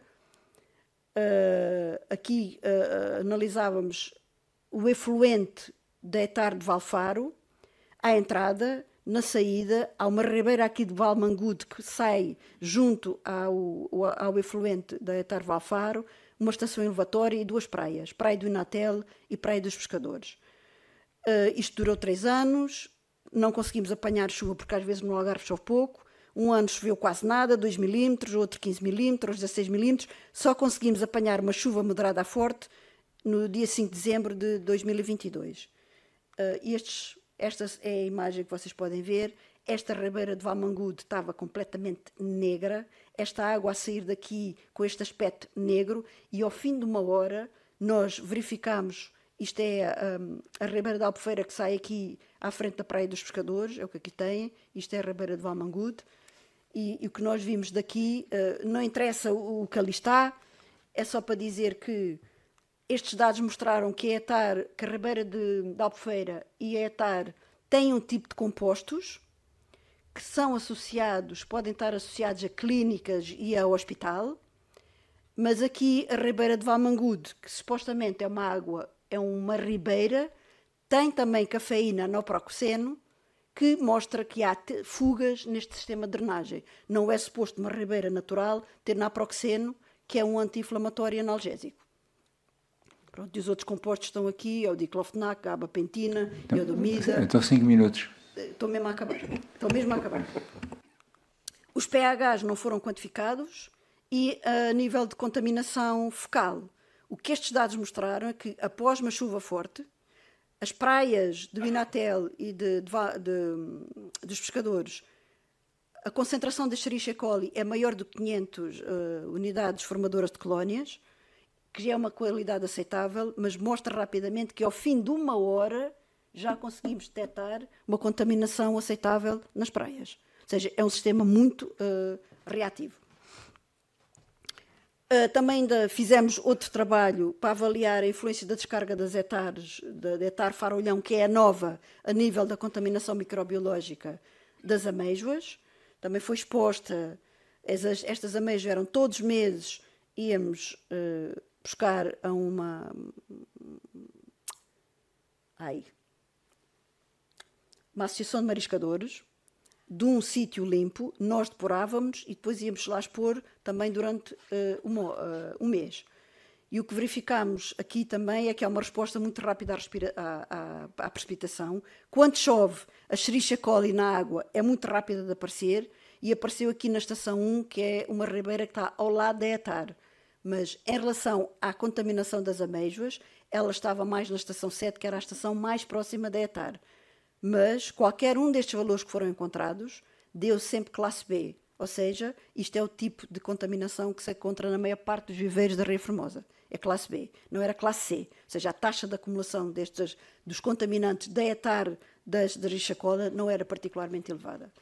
Aqui analisávamos o efluente da hectare de Valfaro, à entrada, na saída, há uma ribeira aqui de Valmangude que sai junto ao efluente da hectare Valfaro, uma estação elevatória e duas praias, Praia do Inatel e Praia dos Pescadores. Isto durou 3 anos, não conseguimos apanhar chuva porque às vezes no Algarve chove pouco. Um ano choveu quase nada, 2 milímetros, outro 15 milímetros, 16 milímetros. Só conseguimos apanhar uma chuva moderada a forte no dia 5 de dezembro de 2022. Esta é a imagem que vocês podem ver. Esta ribeira de Valmangude estava completamente negra. Esta água a sair daqui com este aspecto negro. E ao fim de uma hora nós verificámos. Isto é a Ribeira da Albufeira que sai aqui à frente da Praia dos Pescadores, é o que aqui tem. Isto é a Ribeira de Valmangude. E o que nós vimos daqui, não interessa o que ali está, é só para dizer que estes dados mostraram que a Ribeira da Albufeira e a hectare têm um tipo de compostos que são associados, podem estar associados a clínicas e a hospital, mas aqui a Ribeira de Valmangude, que supostamente é uma ribeira, tem também cafeína naproxeno, que mostra que há fugas neste sistema de drenagem. Não é suposto uma ribeira natural ter naproxeno, que é um anti-inflamatório analgésico. Pronto, e os outros compostos estão aqui, é o diclofenac, a gabapentina, a iodomida. Então 5 minutos. Estou mesmo a acabar. Os pHs não foram quantificados e a nível de contaminação fecal. O que estes dados mostraram é que, após uma chuva forte, as praias do Inatel e dos pescadores, a concentração da Escherichia coli é maior do que 500 unidades formadoras de colónias, que já é uma qualidade aceitável, mas mostra rapidamente que ao fim de uma hora já conseguimos detectar uma contaminação aceitável nas praias. Ou seja, é um sistema muito reativo. Também ainda fizemos outro trabalho para avaliar a influência da descarga das hectares, da hectare Farolhão, que é a nova a nível da contaminação microbiológica das amêijoas. Também foi exposta, estas amêijoas eram todos os meses, íamos buscar a uma associação de mariscadores, de um sítio limpo, nós depurávamos e depois íamos lá expor também durante um mês. E o que verificámos aqui também é que há uma resposta muito rápida à precipitação. Quando chove, a Escherichia coli na água é muito rápida de aparecer e apareceu aqui na estação 1, que é uma ribeira que está ao lado da hectare. Mas em relação à contaminação das amêijoas, ela estava mais na estação 7, que era a estação mais próxima da hectare. Mas qualquer um destes valores que foram encontrados deu sempre classe B, ou seja, isto é o tipo de contaminação que se encontra na maior parte dos viveiros da Ria Formosa. É classe B, não era classe C, ou seja, a taxa de acumulação dos contaminantes da hectare da Richacola não era particularmente elevada.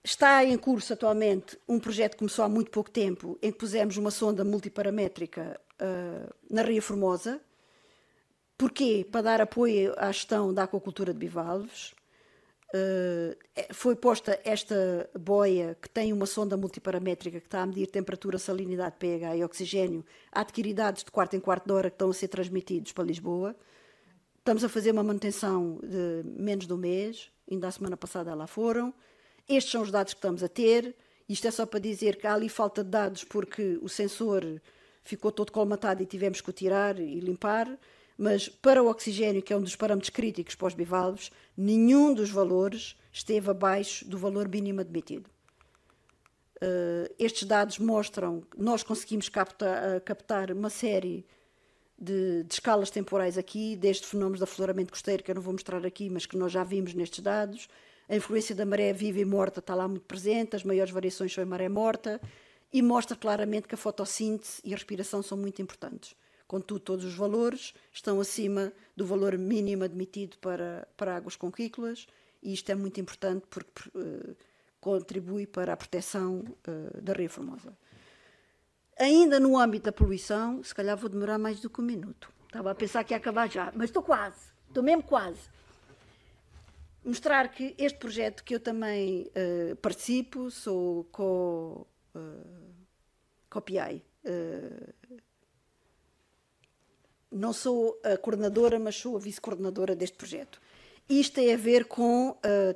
Está em curso atualmente um projeto que começou há muito pouco tempo, em que pusemos uma sonda multiparamétrica na Ria Formosa. Porquê? Para dar apoio à gestão da aquacultura de bivalves. Foi posta esta boia, que tem uma sonda multiparamétrica que está a medir temperatura, salinidade, pH e oxigênio, a adquirir dados de quarto em quarto de hora que estão a ser transmitidos para Lisboa. Estamos a fazer uma manutenção de menos de um mês, ainda a semana passada lá foram. Estes são os dados que estamos a ter. Isto é só para dizer que há ali falta de dados porque o sensor ficou todo colmatado e tivemos que o tirar e limpar. Mas para o oxigênio, que é um dos parâmetros críticos para os bivalves, nenhum dos valores esteve abaixo do valor mínimo admitido. Estes dados mostram que nós conseguimos captar uma série de escalas temporais aqui, desde fenómenos de afloramento costeiro, que eu não vou mostrar aqui, mas que nós já vimos nestes dados. A influência da maré viva e morta está lá muito presente, as maiores variações são em maré morta, e mostra claramente que a fotossíntese e a respiração são muito importantes. Contudo, todos os valores estão acima do valor mínimo admitido para águas conquícolas, e isto é muito importante porque contribui para a proteção da Ria Formosa. Ainda no âmbito da poluição, se calhar vou demorar mais do que um minuto. Estava a pensar que ia acabar já, mas estou quase, estou mesmo quase. Mostrar que este projeto que eu também participo, sou co-PI. Não sou a coordenadora, mas sou a vice-coordenadora deste projeto. Isto tem a ver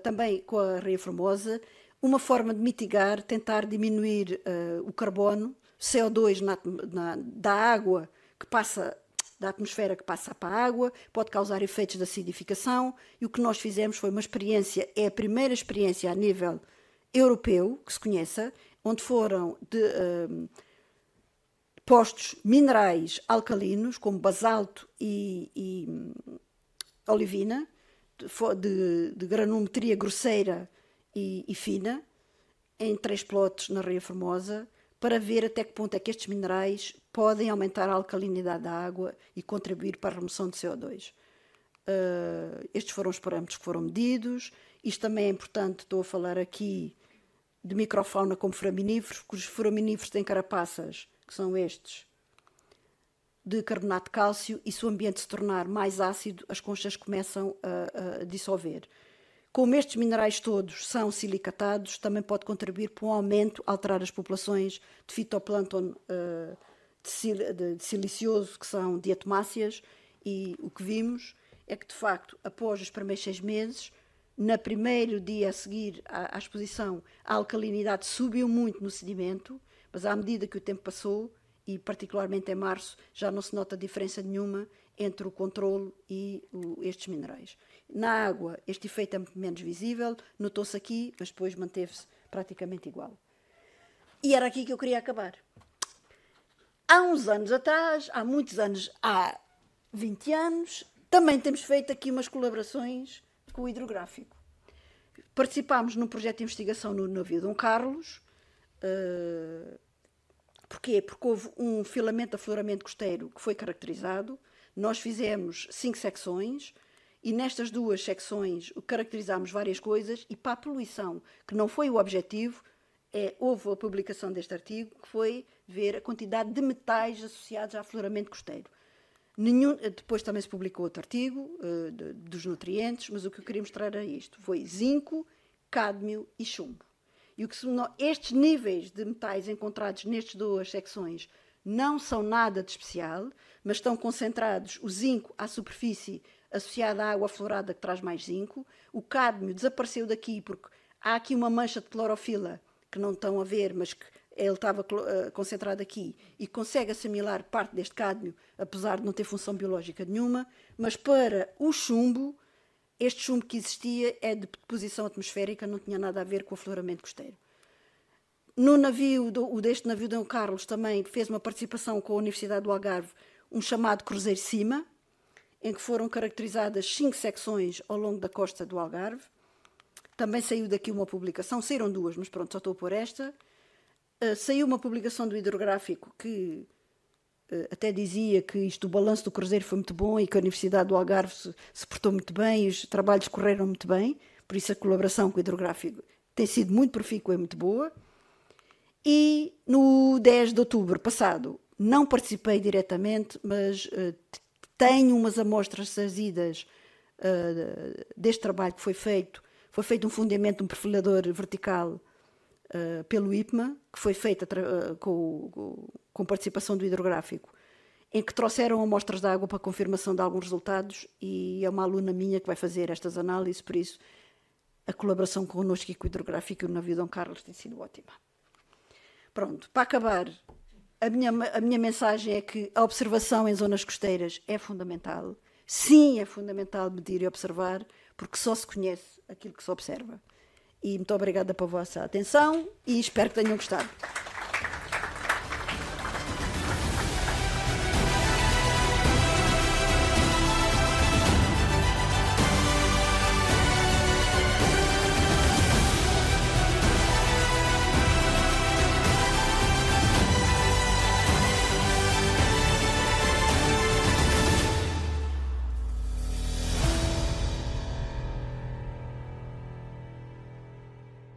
também com a Ria Formosa, uma forma de mitigar, tentar diminuir o carbono, CO2 da água que passa, da atmosfera que passa para a água, pode causar efeitos de acidificação, e o que nós fizemos foi uma experiência, é a primeira experiência a nível europeu que se conheça, onde foram postos minerais alcalinos, como basalto e olivina, de granulometria grosseira e fina, em 3 plotes na Ria Formosa, para ver até que ponto é que estes minerais podem aumentar a alcalinidade da água e contribuir para a remoção de CO2. Estes foram os parâmetros que foram medidos. Isto também é importante, estou a falar aqui de microfauna como foraminíferos, porque os foraminíferos têm carapaças, que são estes, de carbonato de cálcio, e se o ambiente se tornar mais ácido, as conchas começam a dissolver. Como estes minerais todos são silicatados, também pode contribuir para um aumento, alterar as populações de fitoplâncton de silicioso, que são diatomáceas, e o que vimos é que, de facto, após os primeiros 6 meses, no primeiro dia a seguir à exposição, a alcalinidade subiu muito no sedimento, mas à medida que o tempo passou, e particularmente em março, já não se nota diferença nenhuma entre o controlo e estes minerais. Na água, este efeito é menos visível, notou-se aqui, mas depois manteve-se praticamente igual. E era aqui que eu queria acabar. Há uns anos atrás, há muitos anos, há 20 anos, também temos feito aqui umas colaborações com o hidrográfico. Participámos num projeto de investigação no navio Dom Carlos. Porquê? Porque houve um filamento de afloramento costeiro que foi caracterizado. Nós fizemos 5 secções e nestas 2 secções caracterizámos várias coisas, e para a poluição, que não foi o objetivo, houve a publicação deste artigo, que foi ver a quantidade de metais associados a afloramento costeiro. Depois também se publicou outro artigo dos nutrientes, mas o que eu queria mostrar era isto: foi zinco, cádmio e chumbo. E estes níveis de metais encontrados nestas 2 secções não são nada de especial, mas estão concentrados o zinco à superfície associada à água aflorada, que traz mais zinco. O cádmio desapareceu daqui porque há aqui uma mancha de clorofila que não estão a ver, mas que ele estava concentrado aqui e consegue assimilar parte deste cádmio, apesar de não ter função biológica nenhuma. Mas para o chumbo, este chumbo que existia é de deposição atmosférica, não tinha nada a ver com o afloramento costeiro. No navio, deste navio Dom Carlos, também fez uma participação com a Universidade do Algarve, um chamado Cruzeiro Cima, em que foram caracterizadas 5 secções ao longo da costa do Algarve. Também saiu daqui uma publicação, saíram 2, mas pronto, só estou a pôr esta. Saiu uma publicação do hidrográfico que até dizia que o balanço do Cruzeiro foi muito bom e que a Universidade do Algarve se portou muito bem e os trabalhos correram muito bem, por isso a colaboração com o hidrográfico tem sido muito profícua e muito boa. E no 10 de outubro passado, não participei diretamente, mas tenho umas amostras trazidas deste trabalho que foi feito. Foi feito um fundamento de um perfilador vertical pelo IPMA, que foi feito com participação do hidrográfico, em que trouxeram amostras de água para confirmação de alguns resultados, e é uma aluna minha que vai fazer estas análises, por isso a colaboração connosco e com o hidrográfico e o navio Dom Carlos tem sido ótima. Pronto, para acabar, a minha mensagem é que a observação em zonas costeiras é fundamental. Sim, é fundamental medir e observar, porque só se conhece aquilo que se observa. E muito obrigada pela vossa atenção e espero que tenham gostado.